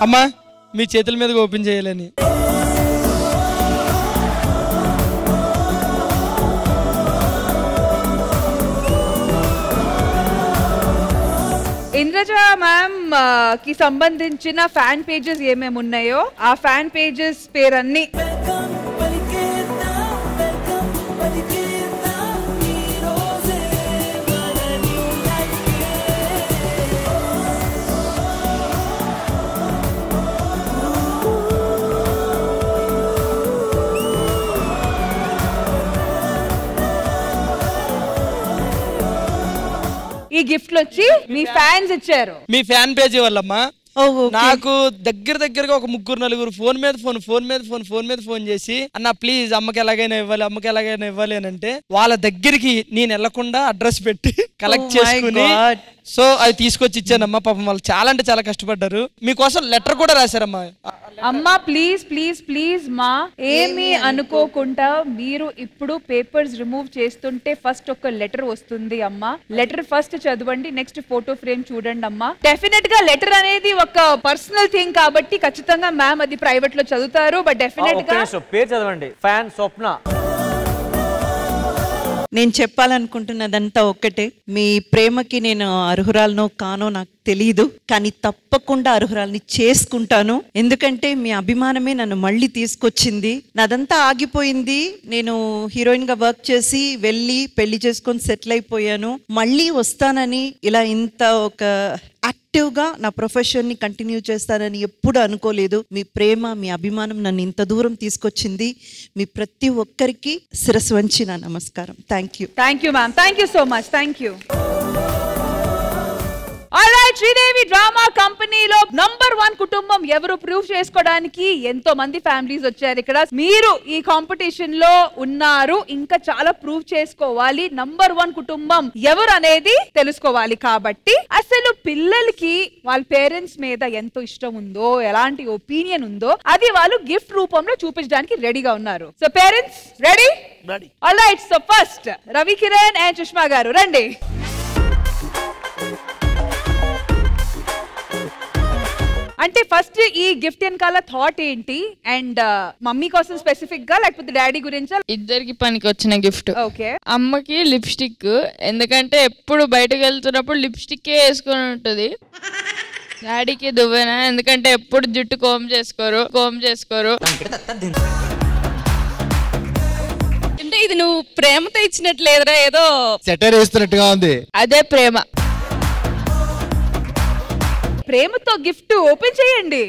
అమ్మా మీ చేతుల మీదకి ఓపెన్ చేయాలని. ఇంద్రజ మ్యామ్ కి సంబంధించిన ఫ్యాన్ పేజెస్ ఏమేమి ఉన్నాయో ఆ ఫ్యాన్ పేజెస్ పేరన్నీ ఈ గిఫ్ట్లు వచ్చి మీ ఫ్యాన్స్ ఇచ్చారు. మీ ఫ్యాన్ పేజీ వల్లమ్మా నాకు దగ్గరగా ఒక 3-4 ఫోన్ మీద ఫోన్ చేసి అన్న ప్లీజ్ అమ్మకి ఎలాగైనా ఇవ్వాలి అని అంటే వాళ్ళ దగ్గరికి నేను వెళ్లకుండా అడ్రస్ పెట్టి కలెక్ట్ చేసుకుని సో అది తీసుకొచ్చి ఇచ్చానమ్మా. పాపం వాళ్ళు చాలా అంటే చాలా కష్టపడ్డారు. మీకోసం లెటర్ కూడా రాశారమ్మా. అమ్మా ప్లీజ్ మా ఏమీ అనుకోకుండా మీరు ఇప్పుడు పేపర్స్ రిమూవ్ చేస్తుంటే ఫస్ట్ ఒక లెటర్ వస్తుంది అమ్మా. లెటర్ ఫస్ట్ చదవండి, నెక్స్ట్ ఫోటో ఫ్రేమ్ చూడండి అమ్మా. డెఫినెట్ గా లెటర్ అనేది ఒక పర్సనల్ థింగ్ కాబట్టి ఖచ్చితంగా మ్యామ్ అది ప్రైవేట్ లో చదువుతారు. బట్ డెఫినెట్ గా పేరు చదవండి. ఫ్యాన్ స్వప్న. నేను చెప్పాలనుకుంటున్నదంతా ఒక్కటే, మీ ప్రేమకి నేను అర్హురాలనో కానో నాకు తెలీదు, కానీ తప్పకుండా అర్హురాల్ని చేసుకుంటాను. ఎందుకంటే మీ అభిమానమే నన్ను మళ్ళీ తీసుకొచ్చింది. నాదంతా ఆగిపోయింది. నేను హీరోయిన్ గా వర్క్ చేసి వెళ్ళి పెళ్లి చేసుకొని సెటిల్ అయిపోయాను. మళ్ళీ వస్తానని ఇలా ఇంత ఒక యాక్టివ్ గా నా ప్రొఫెషన్ ని కంటిన్యూ చేస్తానని ఎప్పుడు అనుకోలేదు. మీ ప్రేమ మీ అభిమానం నన్ను ఇంత దూరం తీసుకొచ్చింది. మీ ప్రతి ఒక్కరికి శిరస్సు వంచి నా నమస్కారం. Thank you ma'am. Thank you so much. Thank you. Alright, Sridevi drama కంపెనీలో నంబర్ 1 కుటుంబం ఎవరు ప్రూవ్ చేసుకోవడానికి ఎంతో మంది ఫ్యామిలీస్ వచ్చారు ఇక్కడ. మీరు ఈ కాంపిటీషన్ లో ఉన్నారు, ఇంకా చాలా ప్రూవ్ చేసుకోవాలి. నంబర్ 1 కుటుంబం ఎవరు అనేది తెలుసుకోవాలి. కాబట్టి అసలు పిల్లలకి వాళ్ళ పేరెంట్స్ మీద ఎంతో ఇష్టం ఉందో, ఎలాంటి ఒపీనియన్ ఉందో అది వాళ్ళు గిఫ్ట్ రూపంలో చూపించడానికి రెడీగా ఉన్నారు. So parents ready? Alright, so first Ravi Kiran and Sushma గారు రండి. అంటే ఫస్ట్ ఈ గిఫ్ట్ వెనకాల థాట్ ఏంటి, అండ్ మమ్మీ కోసం స్పెసిఫిక్ గా లేకపోతే డాడీ గురించా? ఇద్దరికి పనికి వచ్చిన గిఫ్ట్. ఓకే. అమ్మకి లిప్స్టిక్, ఎందుకంటే ఎప్పుడు బయటకు వెళ్తున్నప్పుడు లిప్స్టిక్ వేసుకొని ఉంటది. డాడీకి దువ్వెన, ఎందుకంటే ఎప్పుడు జుట్టు కోమ్ చేసుకోరు. అంటే ఇది నువ్వు ప్రేమతో ఇచ్చినట్లేదురా, ఏదో సెటర్ వేస్తున్నట్టుగా ఉంది. అదే ప్రేమ. ప్రేమతో గిఫ్ట్ ఓపెన్ చేయండి.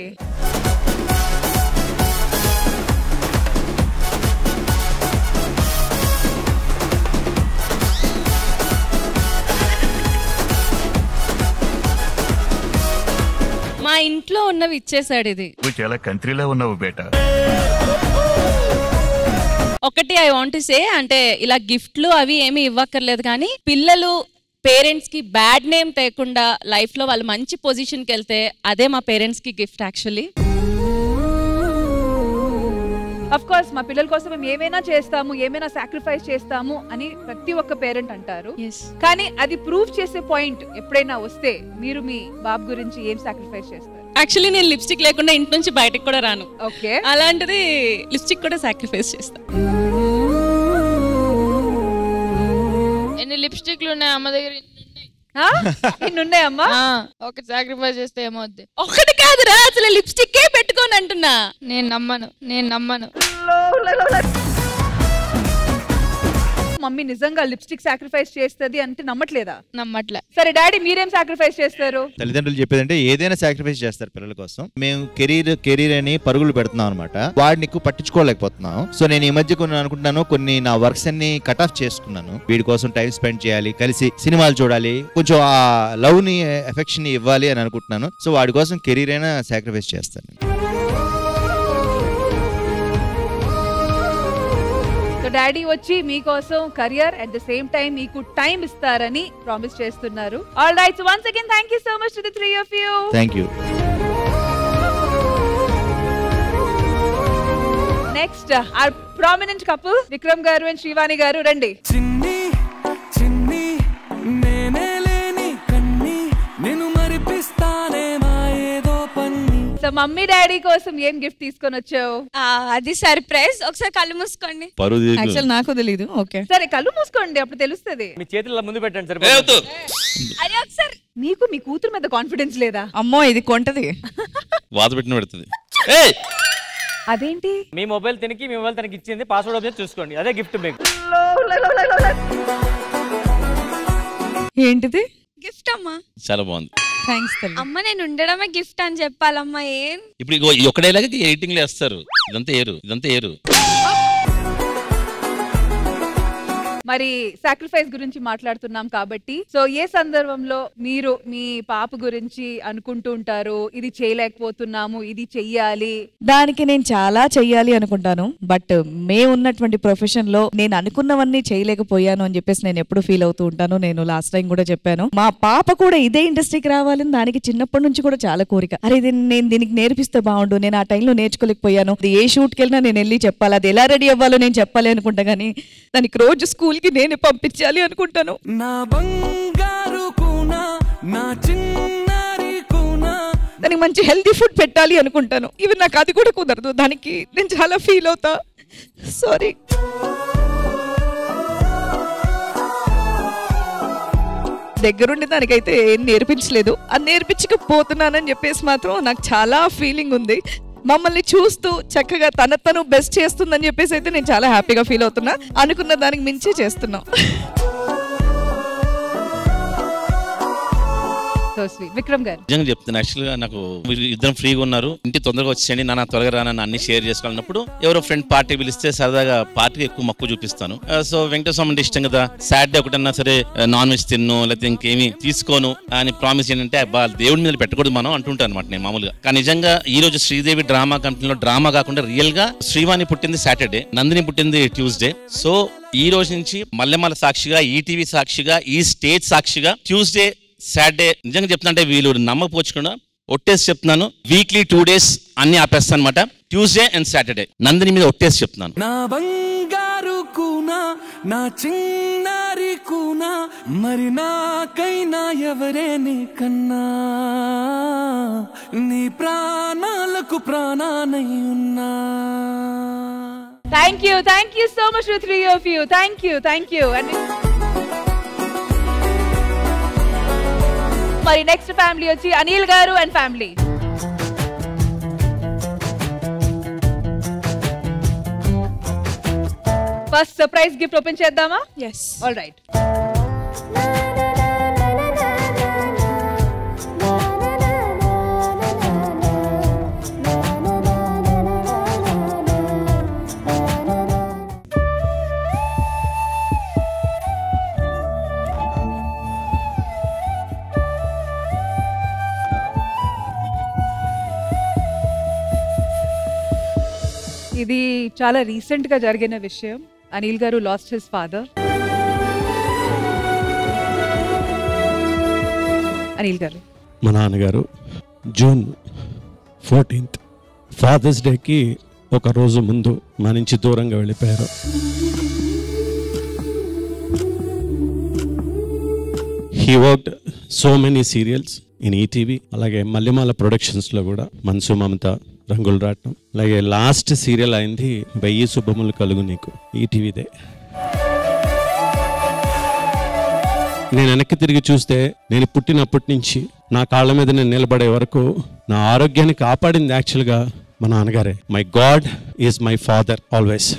మా ఇంట్లో ఉన్నవి ఇచ్చేసాడు. ఇది నువ్వు చాలా కంట్రీలో ఉన్నావు బేటా. ఒకటి ఐ వాంట్ టు సే, అంటే ఇలా గిఫ్ట్లు అవి ఏమి ఇవ్వక్కర్లేదు, కానీ పిల్లలు పేరెంట్స్ కి బ్యాడ్ నేమ్ తేకుండా లైఫ్ లో వాళ్ళు మంచి పొజిషన్ కి వెళ్తే అదే మా పేరెంట్స్ కి గిఫ్ట్. యాక్చువల్లీ అఫ్ కోర్స్ మా పిల్లల కోసం మేము ఏమైనా చేస్తాము, ఏమైనా సాక్రిఫైస్ చేస్తాము అని ప్రతి ఒక్క పేరెంట్ అంటారు. కానీ అది ప్రూవ్ చేసే పాయింట్ ఎప్పుడైనా వస్తే మీరు మీ బాబు గురించి ఏం సాక్రిఫైస్ చేస్తారు? యాక్చువల్లీ నేను లిప్స్టిక్ లేకుండా ఇంటి నుంచి బయటకు కూడా రాను. ఓకే. అలాంటిది లిప్స్టిక్ కూడా సాక్రిఫైస్ చేస్తా. ఎన్ని లిప్స్టిక్లు ఉన్నాయి అమ్మ దగ్గర? ఇన్నున్నాయమ్మా. ఒకటి సాక్రిఫైస్ చేస్తే ఏమవుద్ది? ఒకటి కాదురా, అసలు లిప్స్టిక్ పెట్టుకోని అంటున్నా. నేను నమ్మను. మమ్మీ నిజంగా లిప్స్టిక్ సాక్రిఫైస్ చేస్తుంది అంటే నమ్మట్లేదా? నమ్మట్లే. సరే డాడీ మీరేం సాక్రిఫైస్ చేస్తారు? తల్లిదండ్రులు చెప్పేదంటే ఏదైనా సాక్రిఫైస్ చేస్తారు పిల్లల కోసం. మేము కెరీర్ అని పరుగులు పెడుతున్నాం అనమాట. వాడిని ఎక్కువ పట్టించుకోలేకపోతున్నాం. సో నేను ఈ మధ్య కొన్ని అనుకుంటున్నాను, కొన్ని నా వర్క్స్ అన్ని కట్ ఆఫ్ చేసుకున్నాను. వీడి కోసం టైం స్పెండ్ చేయాలి, కలిసి సినిమాలు చూడాలి, కొంచెం ఆ లవ్ ని ఎఫెక్షన్ ఇవ్వాలి అని అనుకుంటున్నాను. సో వాడి కోసం కెరీర్ అయినా సాక్రిఫైస్ చేస్తాను. డాడీ వచ్చి మీకోసం career at the same time మీకు టైం ఇస్తారని ప్రామిస్ చేస్తున్నారు. All right, so once again thank you so much to the three of you. Thank you. Next our prominent couple Vikram గారు అండ్ శ్రీవాణి గారు, రండి. చిన్ని చిన్ని నేనే లేని కన్ని నిన్ను మరిపిస్తానే మాయేదో పన్ని. సో మమ్మీ డాడీ కోసం ఏం గిఫ్ట్ తీసుకొని వచ్చావు? అది సర్ప్రైజ్. ఒకసారి కళ్ళు మూసుకోండి. యాక్చువల్ నాకు తెలీదు. ఓకే సరే కళ్ళు మూసుకోండి, అప్పుడు తెలుస్తుంది. మీ చేతుల్లో ముందు పెట్టండి సరిపోతుంది. అరే ఒకసారి నీకు మీ కూతురు మీద కాన్ఫిడెన్స్ లేదా? అమ్మో ఇది కొంటది. వాత పెట్టిన పెడుతుంది. అదేంటి? మీ మొబైల్ తినికి మీ మొబైల్ తనకి ఇచ్చింది, పాస్వర్డ్ ఓపెన్ చూసుకోండి, అదే గిఫ్ట్ మీకు. ఏంటిది? గిఫ్ట్ అమ్మా. చాలా బాగుంది. థ్యాంక్స్ తల్లి. అమ్మ నేను ఉండడమే గిఫ్ట్ అని చెప్పాలమ్మా. ఏం ఇప్పుడు ఇగో ఈ ఒక్కడేలాగా ఎడిటింగ్ లో వేస్తారు. ఇదంతా ఏరు. మరి సాక్రిఫైస్ గురించి మాట్లాడుతున్నాం కాబట్టి, సో ఏ సందర్భంలో మీరు మీ పాప గురించి అనుకుంటూ ఉంటారు, ఇది చేయలేకపోతున్నాము, ఇది చెయ్యాలి? దానికి నేను చాలా చెయ్యాలి అనుకుంటాను. బట్ మేము ఉన్నటువంటి ప్రొఫెషన్ లో నేను అనుకున్నవన్నీ చేయలేకపోయాను అని చెప్పేసి నేను ఎప్పుడు ఫీల్ అవుతూ ఉంటాను. నేను లాస్ట్ టైం కూడా చెప్పాను, మా పాప కూడా ఇదే ఇండస్ట్రీకి రావాలని దానికి చిన్నప్పటి నుంచి కూడా చాలా కోరిక. అరే నేను దీనికి నేర్పిస్తే బాగుండు, నేను ఆ టైంలో నేర్చుకోలేకపోయాను, అది ఏ షూట్కి వెళ్ళినా నేను వెళ్ళి చెప్పాలి, అది ఎలా రెడీ అవ్వాలో నేను చెప్పాలి అనుకుంటా, కానీ దానికి రోజు స్కూల్ కి నేనే పంపించాలి అనుకుంటాను. నా బంగారు కూనా నా చిన్నారి కూనా, దానికి మంచి హెల్తీ ఫుడ్ పెట్టాలి అనుకుంటాను. ఇవి నాకు అది కూడా కుదరదు, దానికి నేను చాలా ఫీల్ అవుతా. సారీ. దగ్గరుండి దానికైతే ఏం నేర్పించలేదు. అది నేర్పించకపోతున్నానని చెప్పేసి మాత్రం నాకు చాలా ఫీలింగ్ ఉంది. మమ్మల్ని చూస్తూ చక్కగా తను బెస్ట్ చేస్తుందని చెప్పేసి అయితే నేను చాలా హ్యాపీగా ఫీల్ అవుతున్నా. అనుకున్న దానికి మించి చేస్తున్నాం. విక్రమ్ గారు నిజంగా చెప్తాను, యాక్చువల్ గా నాకు ఇద్దరం ఫ్రీగా ఉన్నారు, ఇంటి తొందరగా వచ్చేయండి నాన్న, త్వరగా రానని అన్ని షేర్ చేసుకోవాలన్నప్పుడు ఎవరో ఫ్రెండ్ పార్టీ పిలిస్తే సరదాగా పార్టీకి ఎక్కువ మక్కువ చూపిస్తాను. సో వెంకటేశ్వర అంటే ఇష్టం కదా, సాటర్డే ఒకటన్నా సరే నాన్ వెజ్ తిన్ను లేకపోతే ఇంకేమి తీసుకోను అని ప్రామిస్ ఏంటంటే దేవుడి మీద పెట్టకూడదు మనం అంటుంటాను అనమాట నేను మామూలుగా. కానీ నిజంగా ఈ రోజు శ్రీదేవి డ్రామా కంపెనీలో డ్రామా కాకుండా రియల్ గా శ్రీవాణి పుట్టింది సాటర్డే, నందిని పుట్టింది ట్యూస్డే. సో ఈ రోజు నుంచి మల్లెమల్ల సాక్షిగా, ఈటీవీ సాక్షిగా, ఈ స్టేజ్ సాక్షిగా ట్యూస్డే సాటర్డే నిజంగా చెప్తున్నా అంటే వీళ్ళు నమ్మకపోవచ్చుకుండా ఒట్టేసి చెప్తున్నాను, వీక్లీ 2 days అన్ని ఆపేస్తాను అనమాట. ట్యూస్డే అండ్ సాటర్డే నందిని మీద ఒట్టేసి చెప్తున్నాను. నా బంగారు కూనా నా చిన్నారి కూనా, మరి నాకైనా ఎవరే నీ కన్నా, నీ ప్రాణాలకు ప్రాణానై ఉన్నా. Thank you so much to three of you. Thank you. మరి నెక్స్ట్ ఫ్యామిలీ వచ్చి అనిల్ గారు and family. First surprise gift open చేద్దామా? ఎస్. All right. ఇది చాలా రీసెంట్ గా జరిగిన విషయం. అనిల్ గారు లాస్ట్ హిస్ ఫాదర్. అనిల్ గారు, మా నాన్నగారు జూన్ 14th ఫాదర్స్ డేకి ఒక రోజు ముందు మా నుంచి దూరంగా వెళ్ళిపోయారు. He worked so many serials in ETV, అలాగే మల్లెమాల ప్రొడక్షన్స్లో కూడా మనసు మమత, రంగులు రాటం, అలాగే లాస్ట్ సీరియల్ అయింది 1000 శుభములు కలుగు నీకు, ఈటీవీదే. నేను వెనక్కి తిరిగి చూస్తే నేను పుట్టినప్పటి నుంచి నా కాళ్ళ మీద నేను నిలబడే వరకు నా ఆరోగ్యాన్ని కాపాడింది యాక్చువల్గా మా నాన్నగారే. My god is my father always.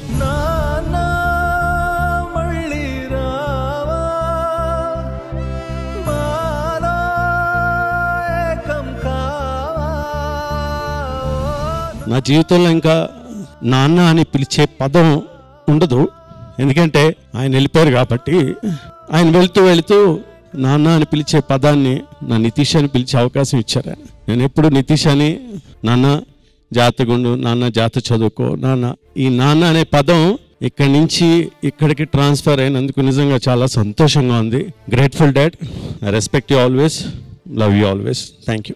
నా జీవితంలో ఇంకా నాన్న అని పిలిచే పదం ఉండదు, ఎందుకంటే ఆయన వెళ్ళిపోయారు కాబట్టి. ఆయన వెళుతూ నాన్న అని పిలిచే పదాన్ని నా నితీష్ అని పిలిచే అవకాశం ఇచ్చారు. నేను ఎప్పుడు నితీష్ అని, నాన్న జాగ్రత్తగుండు, నాన్న జాగ్రత్త చదువుకో, నాన్న, ఈ నాన్న అనే పదం ఇక్కడి నుంచి ఇక్కడికి ట్రాన్స్ఫర్ అయినందుకు నిజంగా చాలా సంతోషంగా ఉంది. Grateful dad, I respect you always, love you always. Thank you.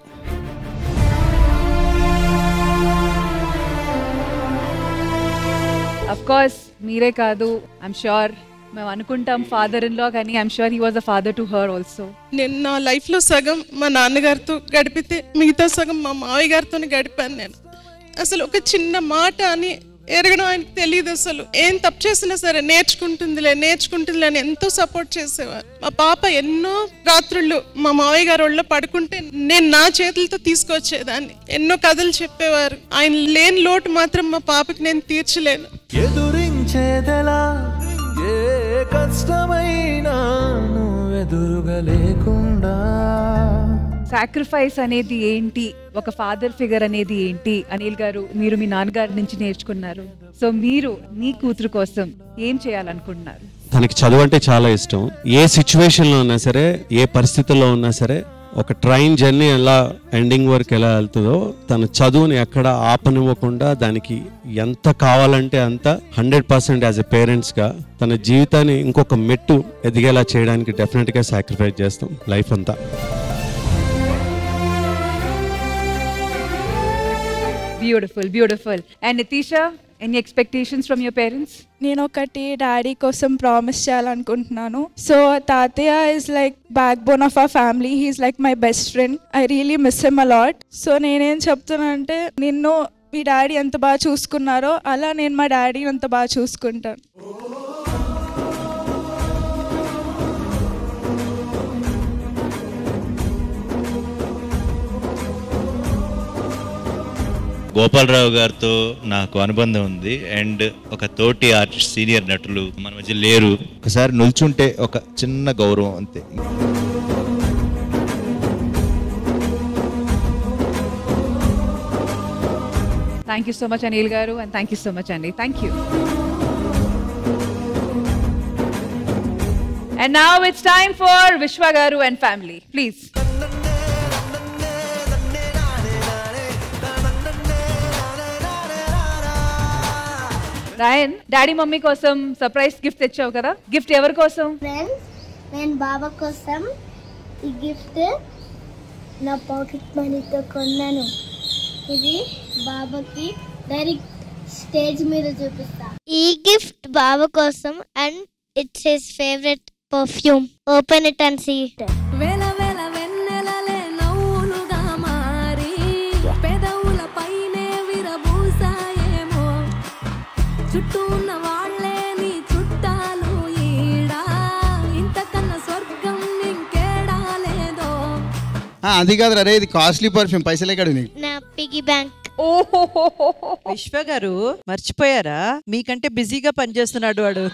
Of course మీరే కాదు, ఐఎమ్ ష్యూర్ మేము అనుకుంటాం ఫాదర్ ఇన్ లా, కానీ I'm sure he was a father to her also. నేను నా లైఫ్లో సగం మా నాన్నగారితో గడిపితే మిగతా సగం మా మావయ్య గారితో గడిపాను. నేను అసలు ఒక చిన్న మాట అని ఎరగడం ఆయనకు తెలియదు. అసలు ఏం తప్పు చేసినా సరే నేర్చుకుంటుందిలే అని ఎంతో సపోర్ట్ చేసేవారు. మా పాప ఎన్నో రాత్రుళ్ళు మా మావయ్య గారి ఒళ్ళో పడుకుంటే నేను నా చేతులతో తీసుకొచ్చేదాన్ని. ఎన్నో కథలు చెప్పేవారు. ఆయన లేని లోటు మాత్రం మా పాపకి నేను తీర్చలేను. ఎదురించేదెలా ఏ కష్టమైనా నువ్వెదురుగా లేకుండా. సాక్రిఫైస్ అనేది ఏంటి, ఒక ఫాదర్ ఫిగర్ అనేది ఏంటి, అనిల్ గారు మీరు మీ నాన్నగారి నుంచి నేర్చుకున్నారు. సో మీరు మీ కూతురు కోసం ఏం చేయాలనుకుంటున్నారు? తనకి చదువు అంటే చాలా ఇష్టం. ఏ సిచ్యువేషన్లో ఉన్నా సరే, ఏ పరిస్థితుల్లో ఉన్నా సరే, ఒక ట్రైన్ జర్నీ ఎలా ఎండింగ్ వరకు ఎలా వెళ్తుందో తన చదువుని ఎక్కడ ఆపనివ్వకుండా దానికి ఎంత కావాలంటే అంత 100% యాజ్ ఎ పేరెంట్స్గా తన జీవితాన్ని ఇంకొక మెట్టు ఎదిగేలా చేయడానికి డెఫినెట్గా సాక్రిఫైస్ చేస్తాం లైఫ్ అంతా. Beautiful beautiful. And Nitisha, any expectations from your parents? నేను ఒకటి డాడీ కోసం ప్రామిస్ చేయాలనుకుంటున్నాను. సో తాతయ్య is like backbone of our family. He's like my best friend. I really miss him a lot. So నేనేం చెప్తానంటే, నిన్ను మీ డాడీ ఎంత బాగా చూసుకున్నారో అలా నేను మా డాడీని అంత బాగా చూసుకుంటాను. గోపాలరావు గారితో నాకు అనుబంధం ఉంది. అండ్ ఒక తోటి ఆర్టిస్ట్, సీనియర్ నటులు మన మధ్య లేరు. ఒకసారి నిల్చుంటే ఒక చిన్న గౌరవం అంతే. Thank you so much Anil గారు, and thank you so much అండి. Thank you. And now it's time for Vishwa గారు and family, please. Rayan, daddy mummy కోసం సర్ప్రైజ్ గిఫ్ట్ తెచ్చావు కదా, గిఫ్ట్ ఎవరి కోసం? నేను బాబా కోసం ఈ గిఫ్ట్ నా పాకెట్ మనీతో కొన్నాను. ఇది బాబాకి డైరెక్ట్ స్టేజ్ మీద చూపిస్తా. ఈ గిఫ్ట్ బాబా కోసం and it's his favourite perfume. Open it and see it. వేల వేల వెన్నెలలే నవ్వులుగా మారి పెదవుల పైనే విరబూసాయేమో, చుట్టూ ఉన్న వాళ్ళే నీ చుట్టాలు ఈడా, ఇంతకన్నా స్వర్గం ఇంకేడా లేదో. అది కాదు రే, ఇది కాస్ట్లీ పర్ఫ్యూమ్, పైసలే కాదు నీకు. నా పిగ్గీ బ్యాంక్. విశ్వ గారు మర్చిపోయారా, మీకంటే బిజీగా పనిచేస్తున్నాడు వాడు.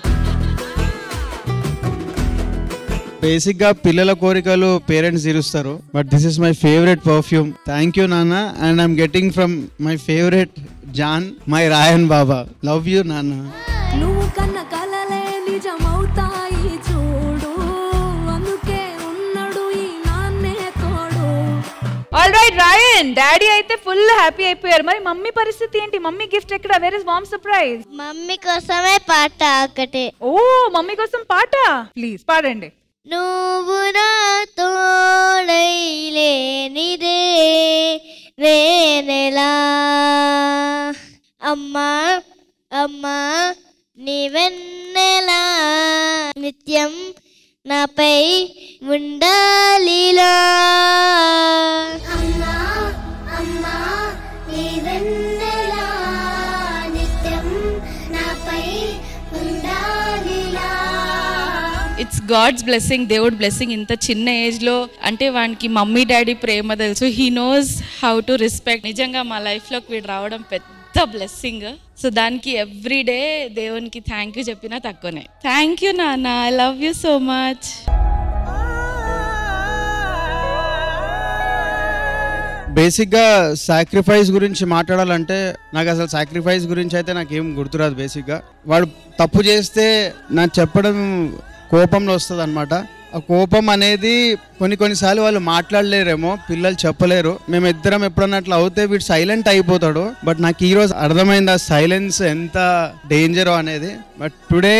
బేసిక్ గా పిల్లల కోరికలు పేరెంట్స్ తీరుస్తారు. But this is my favourite perfume. Thank you నాన్న. And I'm getting from my favourite జాన్, మై రాయన్ బాబా. లవ్ యూ నాన్న. నువ్వు కన్న కలలే నిజమవుతాయి చూడు, అందుకే ఉన్నాడు ఈ నాన్నే తోడు. ఆల్ రైట్ రాయన్, డాడీ అయితే ఫుల్ హ్యాపీ అయిపోయారు. మరి మమ్మీ పరిస్థితి ఏంటి? మమ్మీ గిఫ్ట్ ఎక్కడ? Where is mom surprise? Mummy కోసమే పాట ఒకటే. ఓ, మమ్మీ కోసం పాట ప్లీజ్ పాడండి. నువ్వు నా తోడై లేనిదే నేనెలా, అమ్మా అమ్మా నీవెన్నెలా, నిత్యం నాపై ఉండాలిలా. అమ్మా అమ్మా నీవెన్నెలా, నిత్యం నాపై ఉండాలిలా. ఇట్స్ గాడ్స్ బ్లెస్సింగ్, దేవుడ్ బ్లెస్సింగ్. ఇంత చిన్న ఏజ్ లో అంటే వానికి మమ్మీ డాడీ ప్రేమ తెలుసు. He knows how to respect. నిజంగా మా లైఫ్ లోకి వీడు రావడం పెద్ద బ్లెస్సింగ్. సో దానికి ఎవ్రీడే దేవునికి థ్యాంక్ యూ చెప్పినా తక్కువనే. థ్యాంక్ యూ నాన్న, I love you so much. బేసిక్గా సాక్రిఫైస్ గురించి మాట్లాడాలంటే నాకు అసలు సాక్రిఫైస్ గురించి అయితే నాకేం గుర్తురాదు. బేసిక్గా వాడు తప్పు చేస్తే నాకు చెప్పడం కోపంలో వస్తుంది అనమాట. ఆ కోపం అనేది కొన్నిసార్లు వాళ్ళు మాట్లాడలేరేమో, పిల్లలు చెప్పలేరు. మేమిద్దరం ఎప్పుడన్నా అట్లా అవుతే వీడు సైలెంట్ అయిపోతాడు. బట్ నాకు ఈ రోజు అర్థమైంది ఆ సైలెన్స్ ఎంత డేంజరో అనేది. బట్ టుడే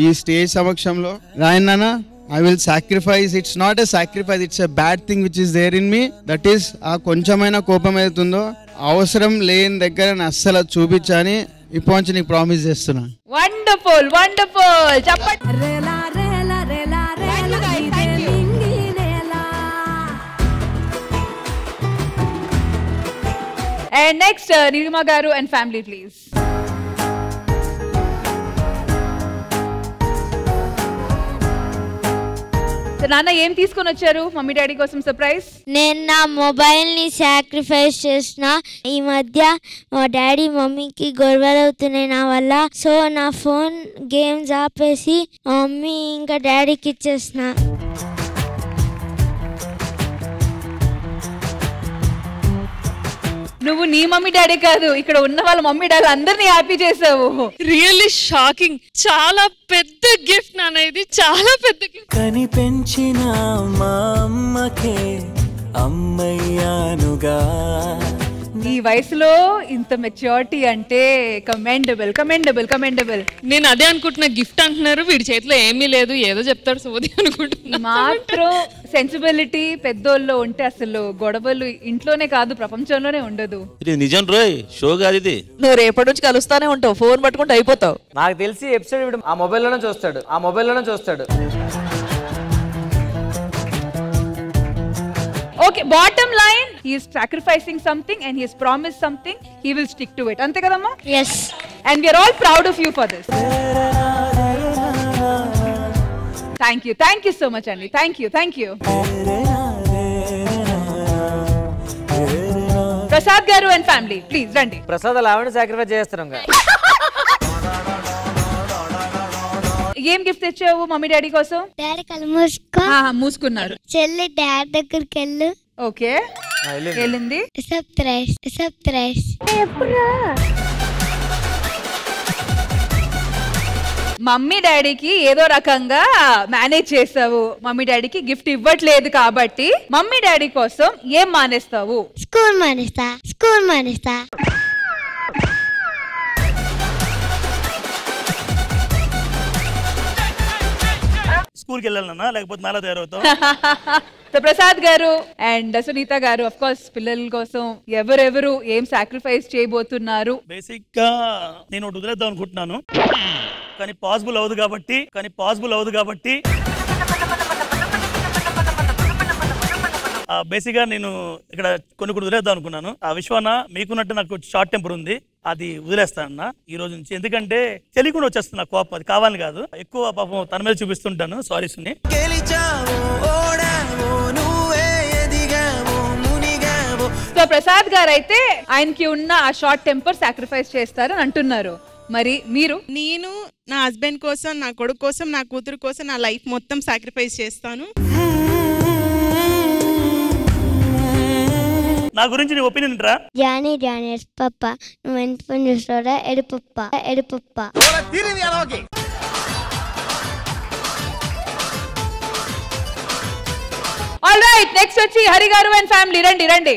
ఈ స్టేజ్ సమక్షంలో Rayanna I will sacrifice. It's not a sacrifice, it's a bad thing which is there in me. That is ఆ కొంచెమైన కోపం ఏదైతుందో అవసరం లేని దగ్గర అస్సలు చూపించని ఇప్పుడు నుంచి నీకు ప్రామిస్ చేస్తున్నా. వండర్ఫుల్ వండర్ఫుల్ చెప్పండి. And next Nilima garu and family please. నాన్న ఏం తీసుకొని వచ్చారు మమ్మీ డాడీ కోసం సర్ప్రైజ్? నేను నా మొబైల్ ని సాక్రిఫైస్ చేసిన. ఈ మధ్య మా డాడీ మమ్మీకి గొడవలు అవుతున్నాయి నా వల్ల. సో నా ఫోన్ గేమ్స్ ఆపేసి మమ్మీ ఇంకా డాడీకి ఇచ్చేసిన. నువ్వు నీ మమ్మీ డాడీ కాదు, ఇక్కడ ఉన్న వాళ్ళ మమ్మీ డాడీ అందరినీ హ్యాపీ చేసావు. Really shocking. చాలా పెద్ద గిఫ్ట్ నాన్న, ఇది చాలా పెద్ద గిఫ్ట్. కని పెంచిన మా అమ్మకే అమ్మయ్యానుగా. ఈ వయసులో ఇంత మెచ్యూరిటీ అంటే కమెండబుల్ కమెండబుల్ కమెండబుల్. నేను అదే అనుకుంటున్నా, గిఫ్ట్ అంటున్నారు, వీడి చేతిలో ఏమీ లేదు, ఏదో చెప్తాడు సోది అనుకుంటున్నా. మాత్రం సెన్సిబిలిటీ పెద్దోళ్ళు ఉంటే అసలు గొడవలు ఇంట్లోనే కాదు ప్రపంచంలోనే ఉండదు. ఇది నిజం రోయ్, షో కాదు ఇది. నువ్వు రేపటి నుంచి కలుస్తానే ఉంటావు, ఫోన్ పట్టుకుంటూ అయిపోతావు. నాకు తెలిసి ఎపిసోడ్ ఆ మొబైల్లోనే చూస్తాడు. Okay, bottom line, he is sacrificing something and he has promised something. He will stick to it. Ante kadamma? Yes. And we are all proud of you for this. Thank you so much, Andy. Thank you. Prasad garu and family, please randi. Prasad Lavanya sacrifice చేస్తాను. ఏం gift తెచ్చావు mummy daddy కోసం? Daddy కళ్ళు మూసుకో. మూసుకున్నారు. చెల్లి daddy దగ్గరికి వెళ్ళు. Okay వెళ్ళింది. సబ్స్క్రైబ్. మమ్మీ డాడీకి ఏదో రకంగా మేనేజ్ చేస్తావు, మమ్మీ డాడీకి గిఫ్ట్ ఇవ్వట్లేదు కాబట్టి మమ్మీ డాడీ కోసం ఏం మానేస్తావు? స్కూల్ మానేస్తా. స్కూల్కి వెళ్ళాలన్నా లేకపోతే నాలా తయారవుతావు. ప్రసాద్ గారు అండ్ సునీత గారు ఆఫ్ కోర్స్ పిల్లల కోసం ఎవరెవరు ఏం సాక్రిఫైస్ చేయబోతున్నారు? బేసిక్ గా నేను ఒకటి వదిలేద్దాం అనుకుంటున్నాను, కానీ పాసిబుల్ అవ్వదు కాబట్టి బేసిక్ గా నేను ఇక్కడ కొన్ని వదిలేద్దాం అనుకున్నాను. ఆ విశ్వాన మీకున్నట్టు నాకు షార్ట్ టెంపర్ ఉంది, అది వదిలేస్తానన్నా ఈ రోజు నుంచి. ఎందుకంటే తెలియకుండా వచ్చేస్తున్నా కోపం, అది కావాలని కాదు, ఎక్కువ పాపం తన మీద చూపిస్తుంటాను. సారీ సుని. సో ప్రసాద్ గారు అయితే ఆయనకి ఉన్న ఆ షార్ట్ టెంపర్ సాక్రిఫైస్ చేస్తారని అంటున్నారు. మరి మీరు? నేను నా హస్బెండ్ కోసం, నా కొడుకు కోసం, నా కూతురు కోసం నా లైఫ్ మొత్తం సాక్రిఫైస్ చేస్తాను. నా గురించి నీ ఒపీనియన్ రా? జానీ పప్ప నువ్వు ఎంత పని చూస్తారా? ఎడుపప్ప. ఆల్ రైట్, నెక్స్ట్ వచ్చి హరి గారు అండ్ ఫ్యామిలీ రండి.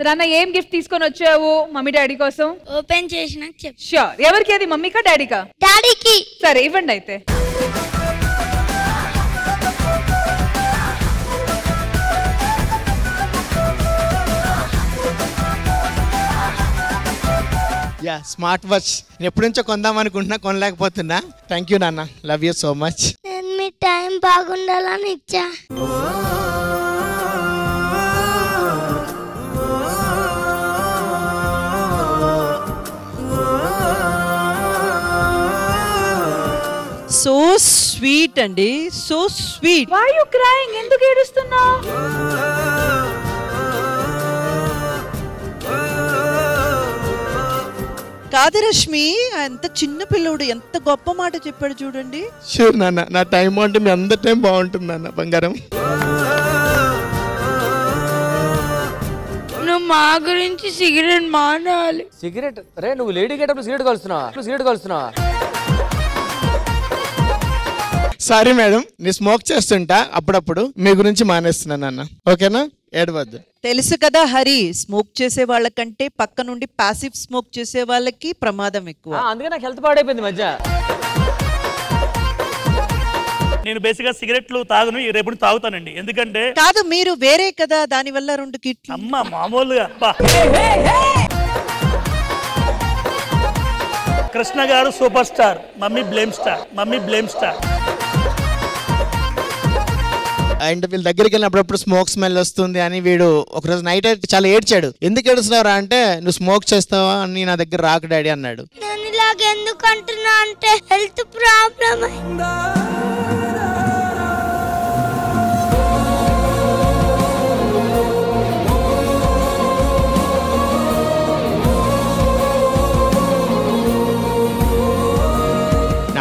నాన్న ఏం గిఫ్ట్ తీసుకొని వచ్చావు మమ్మీ డాడీ కోసం? ఓపెన్ చేసినాక చెప్పు. షూర్. ఎవరికి అది, మమ్మీకా డాడీకా? డాడీకి. సరే ఇవ్వండి అయితే. స్మార్ట్ వాచ్ ఎప్పటి నుంచో కొందాం అనుకుంటున్నా, కొనలేకపోతున్నా. థ్యాంక్ యూ నాన్న, లవ్ యూ సో మచ్. నేను మీ టైం బాగుండాలని ఇచ్చా. సో స్వీట్ అండి, so sweet. Why you crying? ఎందుకు ఏడుస్తున్నావు? కాదు రష్మి, ఎంత చిన్న పిల్లోడు ఎంత గొప్ప మాట చెప్పాడు చూడండి. షూర్ నాన్న, నా టైం బాగుంటుంది, మీ అందరి టైం బాగుంటుంది నాన్న బంగారం. నువ్వు మా గురించి సిగరెట్ మానాలి. సిగరెట్? రే నువ్వు లేడీ గెటప్ సిగరెట్ కలుస్తున్నావా? సారీ మేడం, నేను స్మోక్ చేస్తుంటా అప్పుడప్పుడు, మీ గురించి మానేస్తున్నాను అన్న, ఓకేనా? ఏడవద్దు. తెలుసు కదా హరి, స్మోక్ చేసే వాళ్ళకంటే పక్క నుండి పాసివ్ స్మోక్ చేసే వాళ్ళకి ప్రమాదం ఎక్కువ. అందుకే నాకు హెల్త్ పాడైపోయింది మధ్య. నేను బేసిక్గా సిగరెట్లు తాగును, రేపు తాగుతానండి. ఎందుకంటే కాదు, మీరు వేరే కదా, దాని వల్ల 2 కిట్లు. అమ్మ మామూలుగా. కృష్ణ గారు super star, mummy blame star, mummy blame star. And వీళ్ళ దగ్గరికి వెళ్ళినప్పుడు స్మోక్ స్మెల్ వస్తుంది అని వీడు ఒకరోజు నైట్ చాలా ఏడ్చాడు. ఎందుకు ఏడుస్తున్నారా అంటే, నువ్వు స్మోక్ చేస్తావా అని నా దగ్గర రాకు డాడీ అన్నాడు. నేను ఇలాగ ఎందుకు అంటున్నా అంటే హెల్త్ ప్రాబ్లం అయిందా.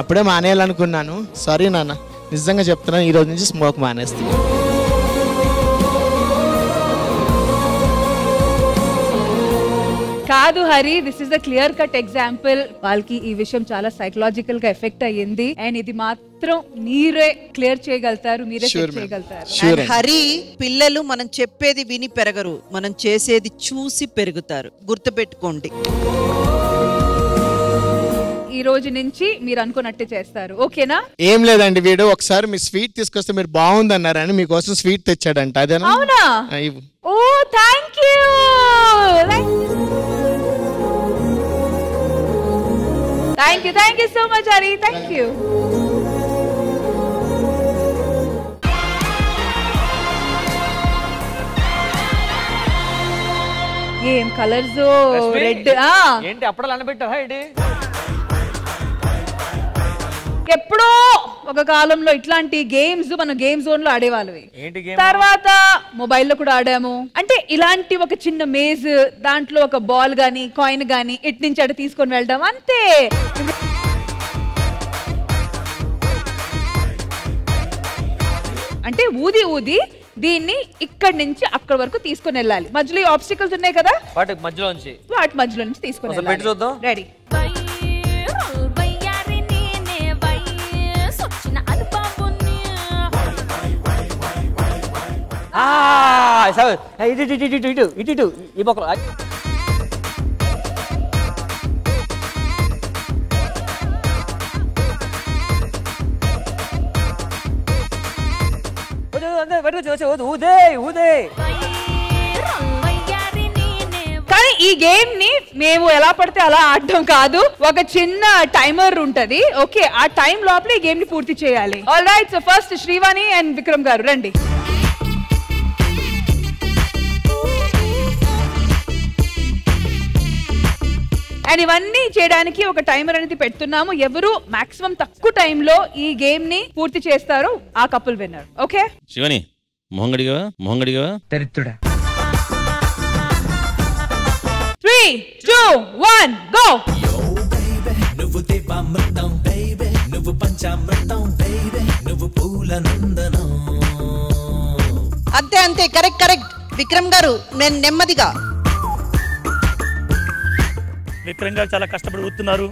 అప్పుడే మానేయాలనుకున్నాను, సారీ నాన్న, నిజంగా చెప్తున్నాను, ఈ రోజు నుంచి స్మోక్ మానేస్తాను. కాదు Hari, this is the clear cut example. వాళ్ళకి ఈ విషయం చాలా సైకలాజికల్ గా ఎఫెక్ట్ అయ్యింది. అండ్ ఇది మాత్రం మీరే క్లియర్ చేయగలుగుతారు, మీరే చేయగలుగుతారు. And హరి, పిల్లలు మనం చెప్పేది విని పెరగరు, మనం చేసేది చూసి పెరుగుతారు, గుర్తుపెట్టుకోండి. ఈ రోజు నుంచి మీరు అనుకున్నట్టే చేస్తారు, ఓకేనా? ఏం లేదండి, వీడు ఒకసారి మీ స్వీట్ తీసుకొస్తే మీరు బాగుంది అన్నారని మీకోసం స్వీట్ తెచ్చాడంట, అదేనా? అవునా? Oh thank you. Thank you so much Hari, thank you. ఏం కలర్స్, రెడ్. ఏంటి అప్పుడు అనబెట్టావా ఏంటి? ఎప్పుడో ఒక కాలంలో ఇట్లాంటి గేమ్స్ మనం గేమ్ జోన్ లో ఆడేవాళ్ళవి. తర్వాత మొబైల్లో కూడా ఆడాము. అంటే ఇలాంటి ఒక చిన్న మేజ్, దాంట్లో ఒక బాల్ గానీ కాయిన్ గానీ ఇటు నుంచి అటు తీసుకొని వెళ్ళడం, అంతే. అంటే ఊది ఊది దీన్ని ఇక్కడి నుంచి అక్కడి వరకు తీసుకొని వెళ్ళాలి. మధ్యలో ఈ ఆబ్స్టికల్స్ ఉన్నాయి కదా, వాటి మధ్యలో నుంచి తీసుకొని వెళ్ళాలి. రెడీ? ఇటు ఈ పక్కన కానీ ఈ గేమ్ ని మేము ఎలా పడితే అలా ఆడటం కాదు, ఒక చిన్న టైమర్ ఉంటది. ఓకే, ఆ టైం లోపల ఈ గేమ్ ని పూర్తి చేయాలి. All right, so first Srivani and Vikram గారు రండి. అండ్ ఇవన్నీ చేయడానికి ఒక టైమర్ అనేది పెడుతున్నాము. ఎవరు మాక్సిమం తక్కువ టైంలో ఈ గేమ్ ని పూర్తి చేస్తారో ఆ కపుల్ విన్నర్. ఓకే శివని, మొహంగడిగా తెరిత్తుడా. 3, 2, 1 గో. నువ్వు దేవామృతం బేబీ, నువ్వు పంచామృతం బేబీ, నువ్వు పూల నందనం. అంతే అంతే, కరెక్ట్. విక్రమ్ గారు, నేను నెమ్మదిగా. విక్రమ్ గారు చాలా కష్టపడి ఊతున్నారు.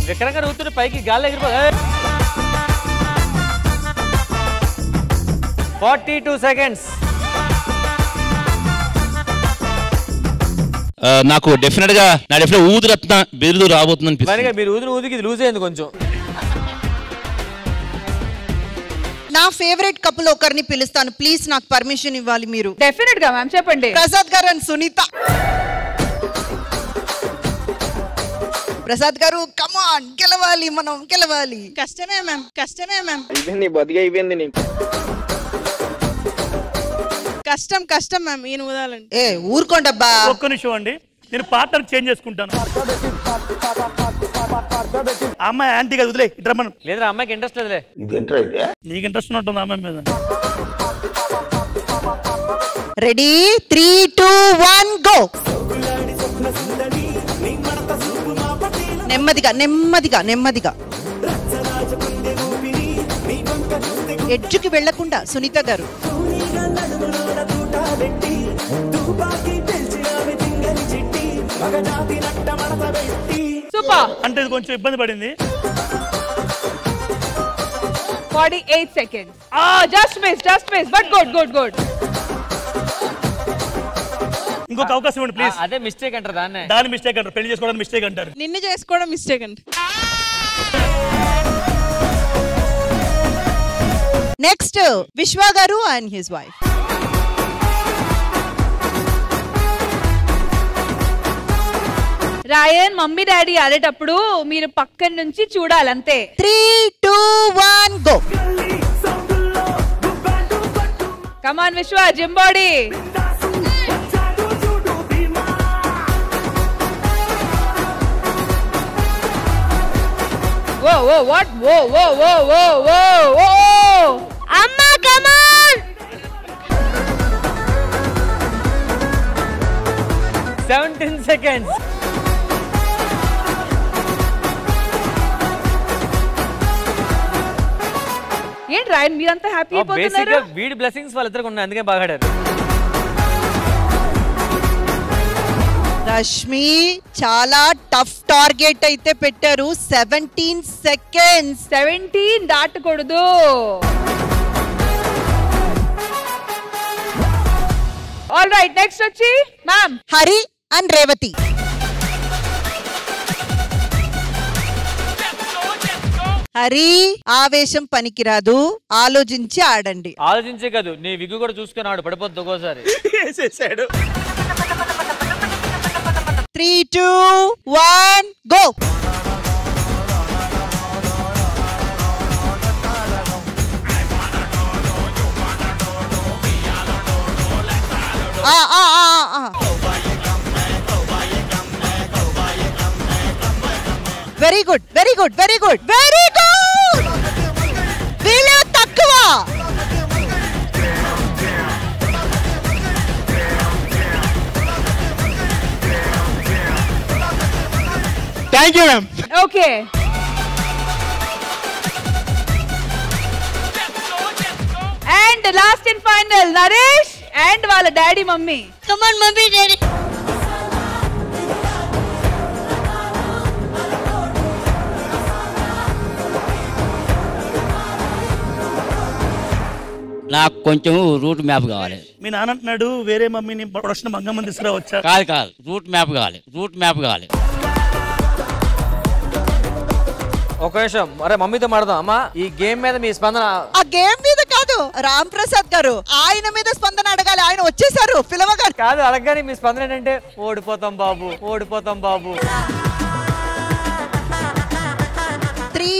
విక్రమ్ గారు ఊతున్న పైకి గాలి ఎగిరిపోయి 42 seconds. నాకు డెఫినెట్ గా ఊదురత్న బిరుదు రాబోతుంది. మీరు ఊదికి ఇది లూజ్ అయింది కొంచెం. నా ఫేవరెట్ కపుల్ ఒకరిని పిలుస్తాను, ప్లీజ్ నాకు పర్మిషన్ ఇవ్వాలి మీరు. డెఫినెట్ గా మ్యామ్, చెప్పండి. ప్రసాద్ గారు అండ్ సునీత. ప్రసాద్ గారు, కమ్ ఆన్, గెలవాలి, మనం గెలవాలి. కష్టమే మ్యామ్. అయిపోయింది, బతిగా అయిపోయింది నీకు. కష్టం మ్యామ్, ఈయన ఊదాలండి. ఏ ఊరుకోండబ్బా. ఒక్క నిమిషం అండి, నేను పార్ట్నర్ చేంజ్ చేసుకుంటాను. అమ్మాయి యాంటీగా వదిలే, ఇట్రమ్మను. లేదా అమ్మాయికి ఇంట్రెస్ట్ లేదులే. నీకు ఇంట్రెస్ట్ ఉంటుంది అమ్మాయి మీద. రెడీ? 3, 2, 1 గో. నెమ్మదిగా. ఎడ్జుకి వెళ్లకుండా సునీత గారు. సూపర్. అంటే ఇది కొంచెం ఇబ్బంది పడింది. 48 seconds. Just miss. But good. ఇంకొక అవకాశం ఇవ్వండి ప్లీజ్. అదే మిస్టేక్ అంటారు దాన్ని. దాని మిస్టేక్ అంటారు, పెళ్లి చేసుకోవడం మిస్టేక్ అంటారు. నిన్ను చేసుకోవడం మిస్టేక్ అండి. నెక్స్ట్ విశ్వ గారు and his wife. Rayan mummy daddy ఆడేటప్పుడు మీరు పక్కన నుంచి చూడాలి అంతే. 3, 2, 1 గో. కమాన్ విశ్వ, gym body. Whoa, what? Whoa. Amma, come on! 17 seconds. ఏంటి రాయన్ మీరంతా హ్యాపీ అయిపోతున్నారు? బేసిక్గా వీడి బ్లెస్సింగ్స్ వాళ్ళిద్దరికి ఉన్నాయి, అందుకే బాగా ఆడారు. రష్మి చాలా టఫ్ టార్గెట్ అయితే పెట్టారు. 17 seconds. 17 దాటకూడదు. ఆల్ రైట్, నెక్స్ట్ వచ్చి మ్యామ్ హరి అండ్ రేవతి. హరి ఆవేశం పనికిరాదు, ఆలోచించి ఆడండి. ఆలోచించే కాదు, నీ విగ్గు కూడా చూసుకుని ఆడు పడిపోద్ది ఒక్కోసారి. 3, 2, 1 గో. Very good. వీళ్ళు తక్కువ. Thank you ma'am. Okay, and last and final Naresh and వాళ్ళ daddy mummy. Come on mummy daddy. నాకు కొంచెం రూట్ మ్యాప్ కావాలి. మీ నాన్న అంటున్నాడు వేరే మమ్మీని ప్రొడక్షన్ మంగమ్మని తీసుకురావచ్చా? కాదు రూట్ మ్యాప్ కావాలి. ఒక నిమిషం, అరే మమ్మీతో మాడదాం. అమ్మా, ఈ గేమ్ మీద మీ స్పందన. ఆ గేమ్ మీద కాదు, రామ్ ప్రసాద్ గారు ఆయన మీద స్పందన అడగాలి. ఆయన వచ్చేసారు, పిలవగారు. కాదు, అడగగానే మీ స్పందన ఏంటంటే ఓడిపోతాం బాబు. 3,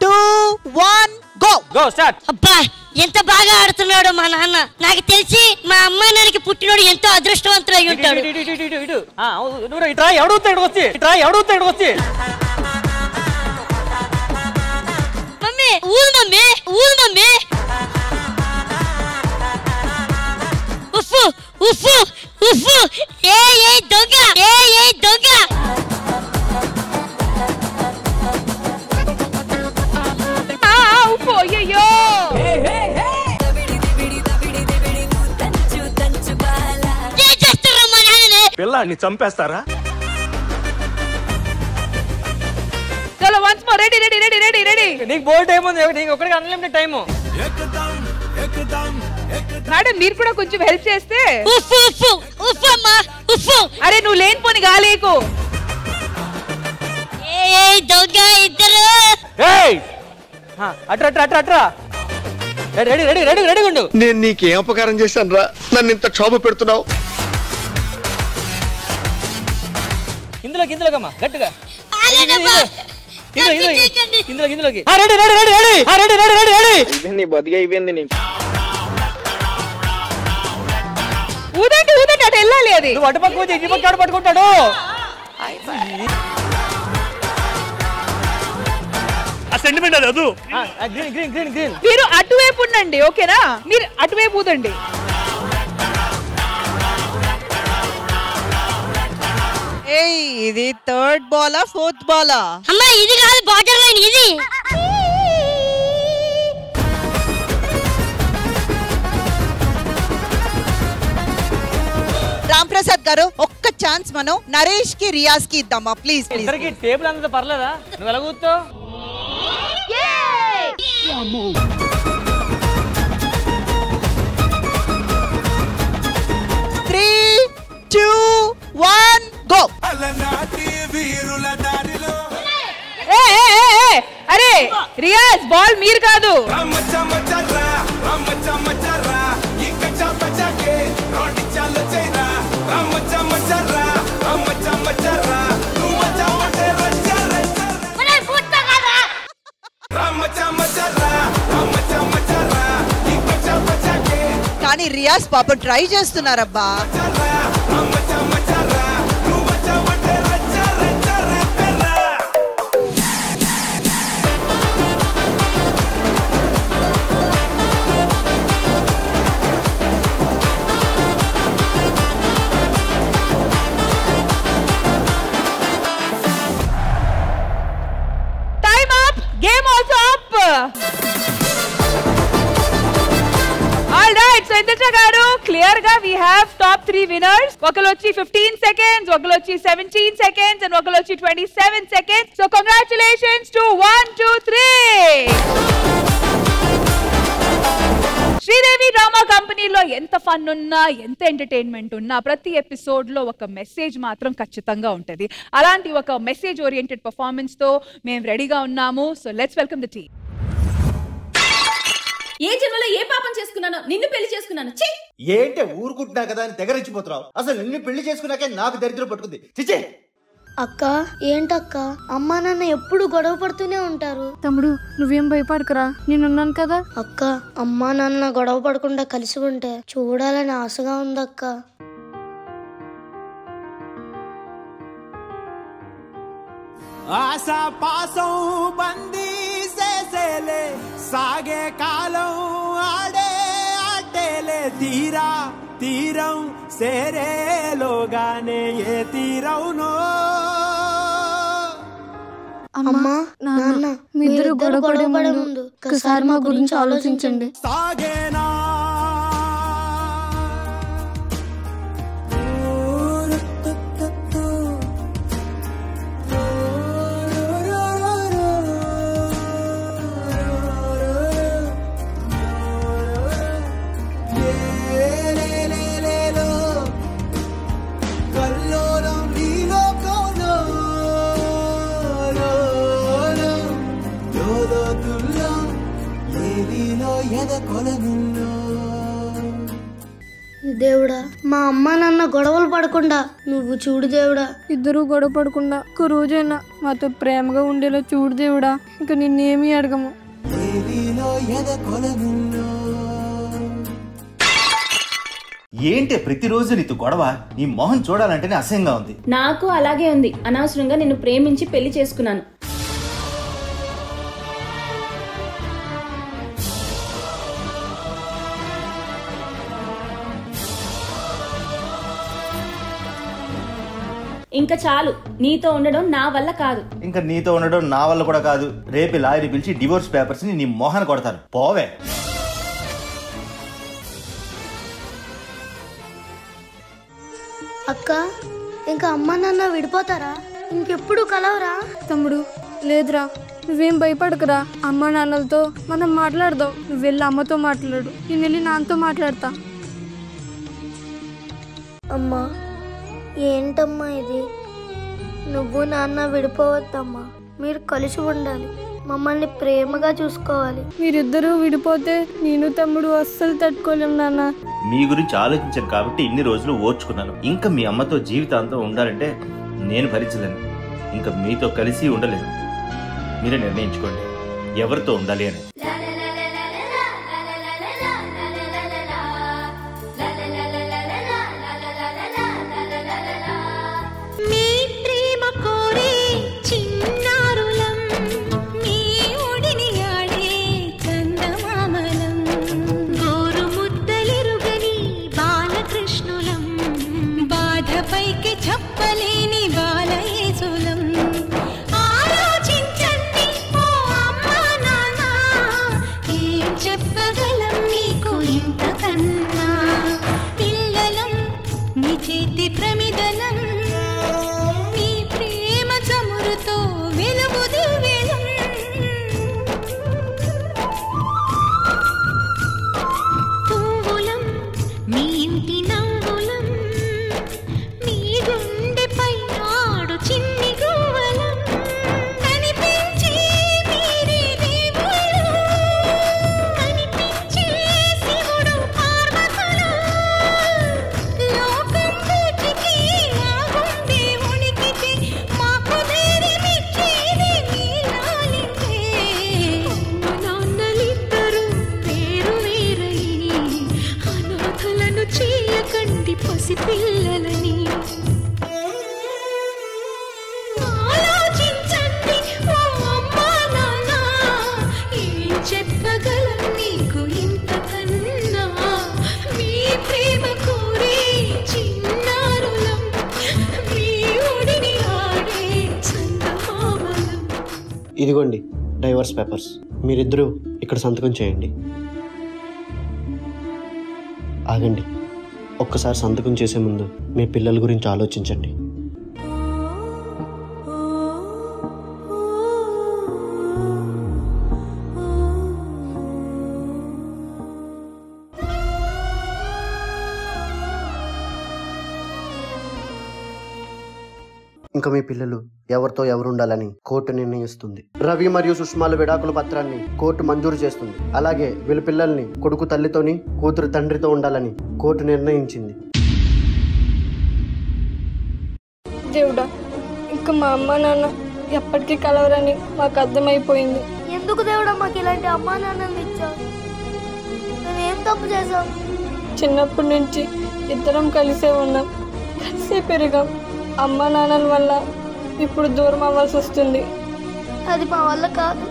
2, 1 గో స్టార్ట్. అబ్బా ఎంత బాగా ఆడుతున్నాడు మా నాన్న. నాకు తెలిసి మా అమ్మ నాన్నకి పుట్టినోడు ఎంతో అదృష్టవంతుడు అయి ఉంటాడు. వచ్చి మమ్మీ ఊరు మమ్మీ. ఉఫ్ఫు ఏ దొంగ. అయ్యో, పిల్లాన్ని చంపేస్తారా? చలో వన్స్ మోర్. రెడీ. నీకు బోల్డ్ ఏముంది? నీకు ఒక్కడికి అన్లిమిటెడ్ టైం. మేడం మీరు కూడా కొంచెం హెల్ప్ చేస్తే. ఉఫ్ఫు. అరే నువ్వు లేనిపోని గాలేకు. దొంగ ఇద్దరు. అట్రా. రెడీ ఉండు. నేను నీకేం అపకారం చేశాను రా, నన్ను ఇంత క్షోభ పెడుతున్నావు? ఇందులోకమ్మా గట్టిగా. ఇందులోకి. నీ బతిగా అయిపోయింది నీకు. ఊదండి అటు వెళ్ళాలి. అది నువ్వు అటు పక్క ఇటు పక్క పట్టుకుంటాడు. సెంటిమెంట్ అది వద్దు. గ్రీన్. మీరు అటువైపు ఉండండి, ఓకేనా? మీరు అటువైపు ఊదండి. ఇది 3rd బాలా 4th బాలా? అమ్మా ఇది కాదు, బార్డర్ లైన్ ఇది. రామ్ ప్రసాద్ గారు ఒక్క ఛాన్స్ మనం నరేష్ కి రియాజ్ కి ఇద్దామా ప్లీజ్ ప్లీజ్. ఇద్దరికి టేబుల్ అంతా పర్లేదా? నువ్వు ఎలా కూర్చో? 3, 2, 1 go. అరే రియాజ్ బాల్ మీరు కాదు. కానీ రియాజ్ పాప try చేస్తున్నారబ్బా. Time up. Game also up. All right, so Indra garu clear ga we have top 3 winners. Okalu vachi 15 seconds, okalu vachi 17 seconds and okalu vachi 27 seconds. So congratulations to 1, 2, 3. Sridevi drama కంపెనీలో ఎంత fun ఉన్నా ఎంత entertainment ఉన్నా ప్రతి episode లో ఒక message మాత్రం ఖచ్చితంగా ఉంటది. అలాంటి ఒక మెసేజ్ ఓరియంటెడ్ పర్ఫార్మెన్స్ తో మేము రెడీగా ఉన్నాము. So let's welcome the team. ఏ జన్మలో ఏ పాపం చేసుకున్నానో నిన్ను పెళ్లి చేసుకున్నాను. ఏంటే ఊరుకుంటున్నా కదా అని తెగరించిపోతున్నావు. అసలు నిన్ను పెళ్లి చేసుకున్నాకే నాకు దరిద్రం పట్టుకుంది. చిచ్చే అక్క ఏంటక్క అమ్మా నాన్న ఎప్పుడు గొడవ పడుతూనే ఉంటారు. తమ్ముడు నువ్వేం భయపడకరా, నేనున్నాను కదా. అక్క అమ్మా నాన్న గొడవ పడకుండా కలిసి ఉంటే చూడాలని ఆశగా ఉందక్క. ఆశా పాసం బందీ చేసేలే సాగే కాలం ఆడే ఆటేలే తీరా తీరం సేరేలోగానే ఏ తీరవునో. అమ్మా నాన్న మీ ఇద్దరు గొడవ పడే ముందు ఒకసారి మా గురించి ఆలోచించండి. సాగేనా దేవుడా మా అమ్మ నాన్న గొడవలు పడకుండా నువ్వు చూడు దేవుడా. ఇద్దరు గొడవ పడకుండా ఒక రోజైనా మాతో ప్రేమగా ఉండేలా చూడు దేవుడా. ఇంకా నిన్నేమీ అడగము. ఏంటే ప్రతిరోజు నీతో గొడవ? నీ మొహం చూడాలంటేనే అసహ్యంగా ఉంది. నాకు అలాగే ఉంది. అనవసరంగా నిన్ను ప్రేమించి పెళ్లి చేసుకున్నాను. ఇంకా చాలు. నీతో ఉండడం నా వల్ల కాదు. ఇంకా నీతో ఉండడం నా వల్ల కూడా కాదు. రేపు లాయర్ పిలిచి డివోర్స్ పేపర్స్ ని నీ మొహాన్ని కొడతాను. పోవే. అక్క ఇంకా అమ్మ నాన్న విడిపోతారా? ఇంకెప్పుడు కలవరా? తమ్ముడు లేదురా, నువ్వేం భయపడకురా. అమ్మ నాన్నలతో మనం మాట్లాడదాం. నువ్వు వెళ్ళి అమ్మతో మాట్లాడు, నేను వెళ్ళి నాన్నతో మాట్లాడతా. అమ్మా ఏంటమ్మా ఇది? నువ్వు నాన్న విడిపోవద్దమ్మా. మీరు కలిసి ఉండాలి. మమ్మల్ని ప్రేమగా చూసుకోవాలి. మీరిద్దరూ విడిపోతే నేను తమ్ముడు అస్సలు తట్టుకోలేం నాన్న. మీ గురించి ఆలోచించాను కాబట్టి ఇన్ని రోజులు ఓర్చుకున్నాను. ఇంకా మీ అమ్మతో జీవితాంతం ఉండాలంటే నేను భరించలేను. ఇంకా మీతో కలిసి ఉండలేను. మీరే నిర్ణయించుకోండి ఎవరితో ఉండాలి అని. పిల్లలం నీ చేతి ప్రమి చెప్పగలను నీకు ఇంతకన్నా మీ ప్రేమ కోరే చిన్నారులం మీ ఒడిని ఆడే చందమామలం. ఇదిగోండి డైవర్స్ పేపర్స్, మీరిద్దరూ ఇక్కడ సంతకం చేయండి. ఆగండి, ఒక్కసారి సంతకం చేసే ముందు మీ పిల్లల గురించి ఆలోచించండి. ఇంకా మీ పిల్లలు ఎవరితో ఎవరు ఉండాలని కోర్టు నిర్ణయిస్తుంది. రవి మరియు సుష్మాల విడాకుల పత్రాన్ని కోర్టు మంజూరు చేస్తుంది. అలాగే వీళ్ళ పిల్లల్ని కొడుకు తల్లితోని కూతురు తండ్రితో ఉండాలని కోర్టు నిర్ణయించింది. దేవుడా, ఇంకా మా అమ్మ నాన్న ఎప్పటికీ కలవరని మాకు అర్థమైపోయింది. ఎందుకు దేవుడా మాకు ఇలాంటి అమ్మా నాన్నలు ఇచ్చావు? మేము ఏం తప్పు చేసాం? చిన్నప్పటి నుంచి ఇద్దరం కలిసే ఉన్నాం, కలిసే పెరిగాం. అమ్మ నాన్నల వల్ల ఇప్పుడు దూరం అవ్వాల్సి వస్తుంది. అది మా వల్ల కాదు.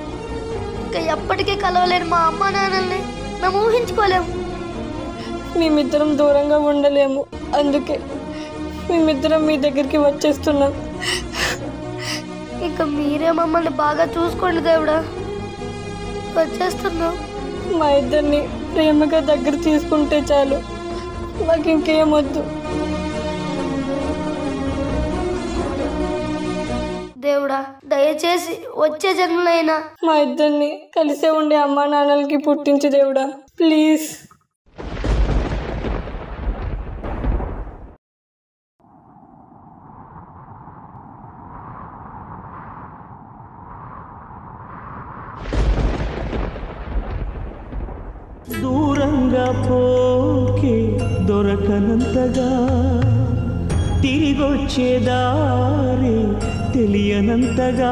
ఇంకా ఎప్పటికీ కలవలేని మా అమ్మ నాన్నల్ని మేము ఊహించుకోలేము. మేమిద్దరం దూరంగా ఉండలేము, అందుకే మేమిద్దరం మీ దగ్గరికి వచ్చేస్తున్నాం. ఇంకా మీరే మమ్మల్ని బాగా చూసుకోండి దేవుడా. వచ్చేస్తున్నాం. మా ఇద్దరిని ప్రేమగా దగ్గర తీసుకుంటే చాలు, మాకు ఇంకేం వద్దు. దేవుడా, దయచేసి వచ్చే జన్మలైనా మా ఇద్దరిని కలిసే ఉండే అమ్మా నాన్నలకి పుట్టించు దేవుడా, ప్లీజ్. దూరంగా పోకే దొరకనంతగా తిరిగొచ్చే దారి తెలియనంతగా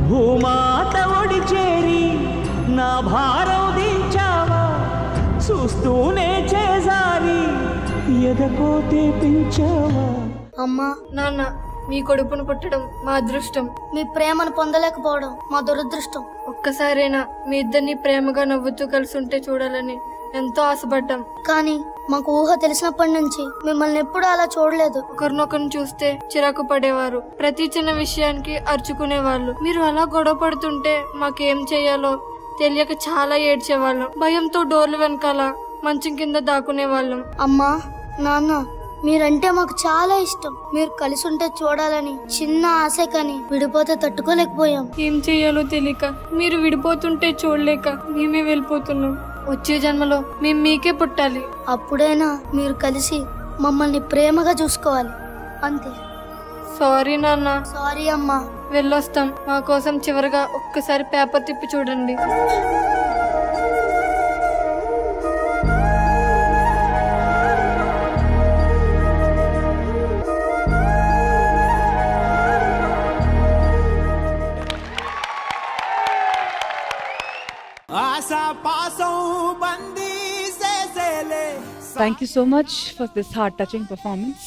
భూమాత ఒడి చేరి నా భారం దించావా, చూస్తూనే చేసారి ఎదపోతే పెంచావా. అమ్మా నాన్న, మీ కొడుకును పుట్టడం మా అదృష్టం. మీ ప్రేమను పొందలేకపోవడం మా దురదృష్టం. ఒక్కసారైనా మీ ఇద్దరిని ప్రేమగా నవ్వుతూ కలిసి ఉంటే చూడాలని ఎంతో ఆశపడ్డాం. కానీ మాకు ఊహ తెలిసినప్పటి నుంచి మిమ్మల్ని ఎప్పుడూ అలా చూడలేదు. ఒకరినొకరిని చూస్తే చిరాకు పడేవారు, ప్రతి చిన్న విషయానికి అరుచుకునేవాళ్ళు. మీరు అలా గొడవ పడుతుంటే మాకేం చేయాలో తెలియక చాలా ఏడ్చేవాళ్ళం. భయంతో డోర్లు వెనకాల మంచం కింద దాక్కునేవాళ్ళం. అమ్మా నాన్న, మీరంటే మాకు చాలా ఇష్టం. మీరు కలిసి ఉంటే చూడాలని చిన్న ఆశ, కానీ విడిపోతే తట్టుకోలేకపోయాం. ఏం చేయాలో తెలియక, మీరు విడిపోతుంటే చూడలేక మేమే వెళ్ళిపోతున్నాం. వచ్చే జన్మలో మేము మీకే పుట్టాలి. అప్పుడైనా మీరు కలిసి మమ్మల్ని ప్రేమగా చూసుకోవాలి, అంతే. సారీ నాన్న. సారీ అమ్మా. వెళ్ళొస్తాం. మా కోసం చివరిగా ఒక్కసారి పేపర్ తిప్పి చూడండి. Thank you so much for this heart touching performance.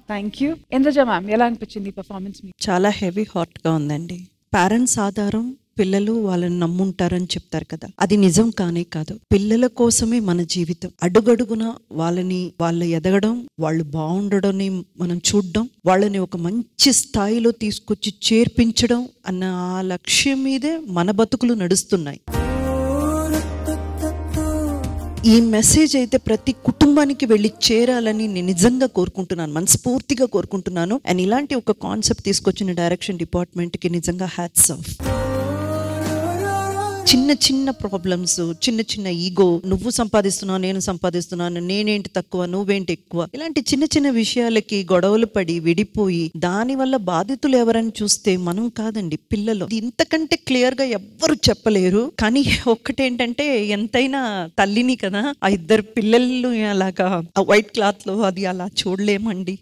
Thank you. Indraja ma'am, ఎలా అనిపించింది పర్ఫార్మెన్స్ మీకు? చాలా హెవీ హార్ట్ గా ఉందండి. పేరెంట్స్ ఆధారం పిల్లలు వాళ్ళని నమ్ముంటారని చెప్తారు కదా, అది నిజం కానే కాదు. పిల్లల కోసమే మన జీవితం. అడుగడుగున వాళ్ళ ఎదగడం, వాళ్ళు బాగుండడం మనం చూడడం, వాళ్ళని ఒక మంచి స్థాయిలో తీసుకొచ్చి చేర్పించడం అన్న ఆ లక్ష్యం మీదే మన బతుకులు నడుస్తున్నాయి. ఈ మెసేజ్ అయితే ప్రతి కుటుంబానికి వెళ్ళి చేరాలని నేను నిజంగా కోరుకుంటున్నాను, మనస్ఫూర్తిగా కోరుకుంటున్నాను. అండ్ ఇలాంటి ఒక కాన్సెప్ట్ తీసుకొచ్చిన డైరెక్షన్ డిపార్ట్మెంట్కి నిజంగా హ్యాట్స్ ఆఫ్. చిన్న చిన్న ప్రాబ్లమ్స్, చిన్న చిన్న ఈగో, నువ్వు సంపాదిస్తున్నావు నేను సంపాదిస్తున్నాను, నేనేంటి తక్కువ నువ్వేంటి ఎక్కువ, ఇలాంటి చిన్న చిన్న విషయాలకి గొడవలు పడి విడిపోయి దానివల్ల బాధితులు ఎవరని చూస్తే మనం కాదండి, పిల్లలు. ఇంతకంటే క్లియర్ గా ఎవ్వరు చెప్పలేరు. కానీ ఒక్కటేంటంటే, ఎంతైనా తల్లిని కదా, ఆ ఇద్దరు పిల్లలు అలాగా ఆ వైట్ క్లాత్ లో అది అలా చూడలేమండి.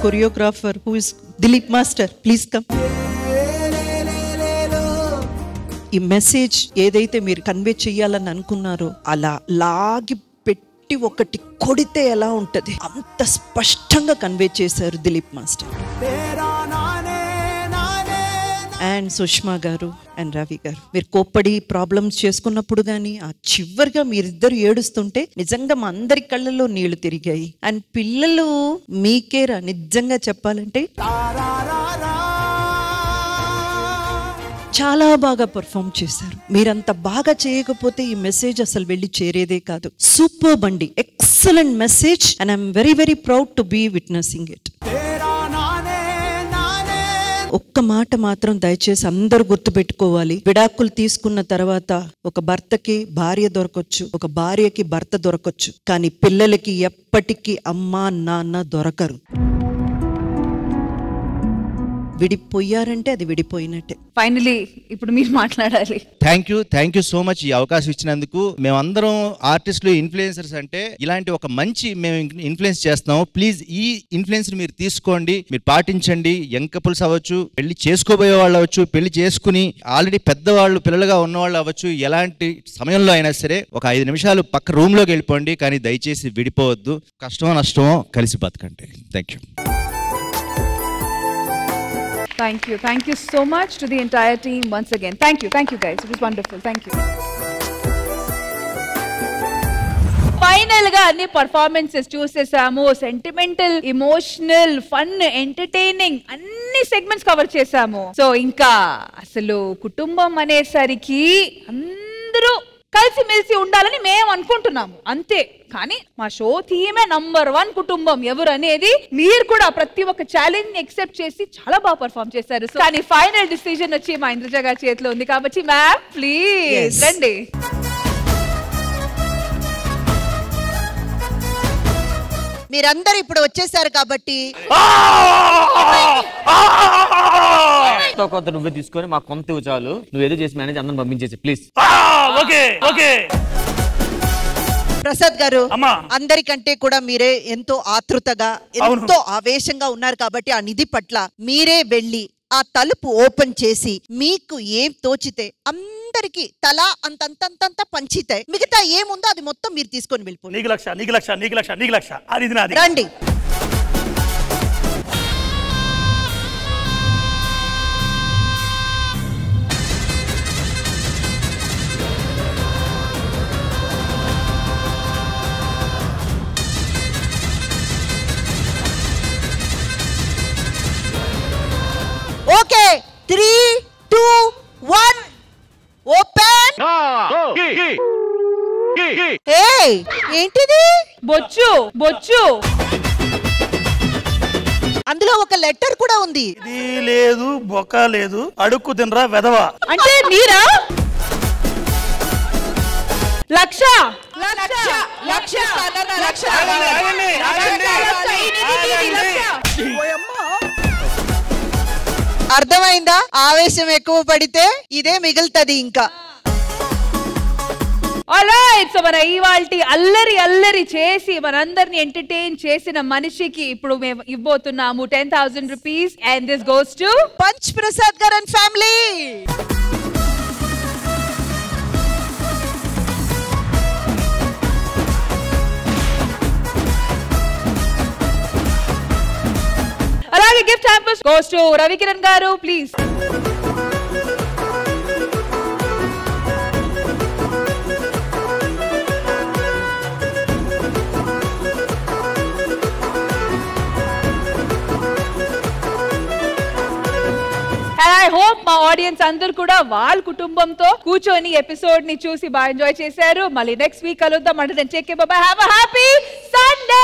Choreographer who is Dilip master, please come. ఈ మెసేజ్ ఏదైతే మీరు కన్వే చెయ్యాలని అనుకున్నారో అలా లాగి పెట్టి ఒకటి కొడితే ఎలా ఉంటది అంత స్పష్టంగా కన్వే చేశారు దిలీప్ మాస్టర్. అండ్ సుష్మా గారు అండ్ రవి గారు, మీరు కోప్పడి ప్రాబ్లమ్స్ చేసుకున్నప్పుడు కానీ ఆ చివరిగా మీరిద్దరు ఏడుస్తుంటే నిజంగా మా అందరి కళ్ళల్లో నీళ్లు తిరిగాయి. అండ్ పిల్లలు మీకేరా నిజంగా చెప్పాలంటే చాలా బాగా పర్ఫామ్ చేశారు. మీరంత బాగా చేయకపోతే ఈ మెసేజ్ అసలు వెళ్ళి చేరేదే కాదు. సూపర్ బండి, excellent message and I'm very very proud to be witnessing it. ఒక్క మాట మాత్రం దయచేసి అందరూ గుర్తుపెట్టుకోవాలి, విడాకులు తీసుకున్న తర్వాత ఒక భర్తకి భార్య దొరకొచ్చు, ఒక భార్యకి భర్త దొరకొచ్చు, కానీ పిల్లలకి ఎప్పటికీ అమ్మా నాన్న దొరకరు. విడిపోయారంటే అది విడిపోయినట్టే. ఫైనలీ ఇప్పుడు మీరు మాట్లాడాలి. థ్యాంక్ యూ సో మచ్ ఈ అవకాశం ఇచ్చినందుకు. మేమందరం ఆర్టిస్టులు, ఇన్ఫ్లుయెన్సర్స్ అంటే ఇలాంటి ఒక మంచి మేము ఇన్ఫ్లుయెన్స్ చేస్తున్నాం. ప్లీజ్ ఈ ఇన్ఫ్లుయెన్స్ మీరు తీసుకోండి, మీరు పాటించండి. యంగ్ కపుల్స్ అవ్వచ్చు, పెళ్లి చేసుకోబోయే వాళ్ళు అవ్వచ్చు, పెళ్లి చేసుకుని ఆల్రెడీ పెద్దవాళ్ళు పిల్లలుగా ఉన్నవాళ్ళు అవ్వచ్చు, ఎలాంటి సమయంలో అయినా సరే ఒక 5 నిమిషాలు పక్క రూమ్ లోకి వెళ్ళిపోండి, కానీ దయచేసి విడిపోవద్దు. కష్టమో నష్టమో కలిసి బతకండి. Thank you. Thank you so much to the entire team once again. Thank you guys. It was wonderful. Thank you. Final గా అన్ని పర్ఫార్మెన్సెస్ చూసేసాము. సెంటిమెంటల్, ఎమోషనల్, ఫన్, ఎంటర్టైనింగ్ అన్ని సెగ్మెంట్స్ కవర్ చేసాము. సో ఇంకా అసలు కుటుంబం అనేసరికి అందరూ కలిసిమెలిసి ఉండాలని మేము అనుకుంటున్నాము అంతే. కానీ మా షో థీమే నంబర్ 1 కుటుంబం. ఎవరు అనేది మీరు కూడా ప్రతి ఒక్క ఛాలెంజ్ ని ఎక్సెప్ట్ చేసి చాలా బాగా పర్ఫామ్ చేశారు. కానీ ఫైనల్ డిసిజన్ వచ్చి మా ఇంద్రజ గారి చేతిలో ఉంది. కాబట్టి మ్యామ్ ప్లీజ్ రండి. మీరందరూ ఇప్పుడు వచ్చేసారు కాబట్టి కొంత నువ్వే తీసుకొని మాకు కొంత చాలు, నువ్వేదో చేసి మేనేజ్ అందరం పంపించేసి ప్లీజ్. ప్రసాద్ గారు, అందరికంటే కూడా మీరే ఎంతో ఆతృతగా, ఎంతో ఆవేశంగా ఉన్నారు కాబట్టి ఆ నిధి పట్ల మీరే వెళ్ళి ఆ తలుపు ఓపెన్ చేసి మీకు ఏం తోచితే అందరికి తలా అంతంతంత పంచితే మిగతా ఏముందో అది మొత్తం మీరు తీసుకొని వెళ్ళిపోండి. నీకు లక్ష, నీకు లక్ష, నీకు లక్ష, నీకు లక్ష, అది నాది. రండి. Okay, 3, 2, 1 open. ఏంటిది? బొచ్చు బొచ్చు. అందులో ఒక లెటర్ కూడా ఉంది. ఇది లేదు, బొక్క లేదు, అడుక్కు తినరా వెదవా. అంటే మీరా? లక్ష లక్ష లక్ష లక్ష. అర్థమైందా? ఆవేశం ఎక్కువ పడితే ఇదే మిగులుతుంది ఇంకా. ఆల్రైట్, సో మన ఇవాల్టి అల్లరి అల్లరి చేసి మనందరిని ఎంటర్టైన్ చేసిన మనిషికి ఇప్పుడు మేము ఇవ్వబోతున్నాము 10,000 rupees. And this goes to punch Prasad గారు అండ్ ఫ్యామిలీ. అలాగే gift hampers goes to Ravikiran గారు ప్లీజ్. ఐ హోప్ మా ఆడియన్స్ అందరూ కూడా వాళ్ళ కుటుంబంతో కూర్చొని ఎపిసోడ్ ని చూసి బాగా ఎంజాయ్ చేశారు. మళ్ళీ నెక్స్ట్ వీక్ కలుద్దాం. అంటే నేను check bye, have a happy Sunday.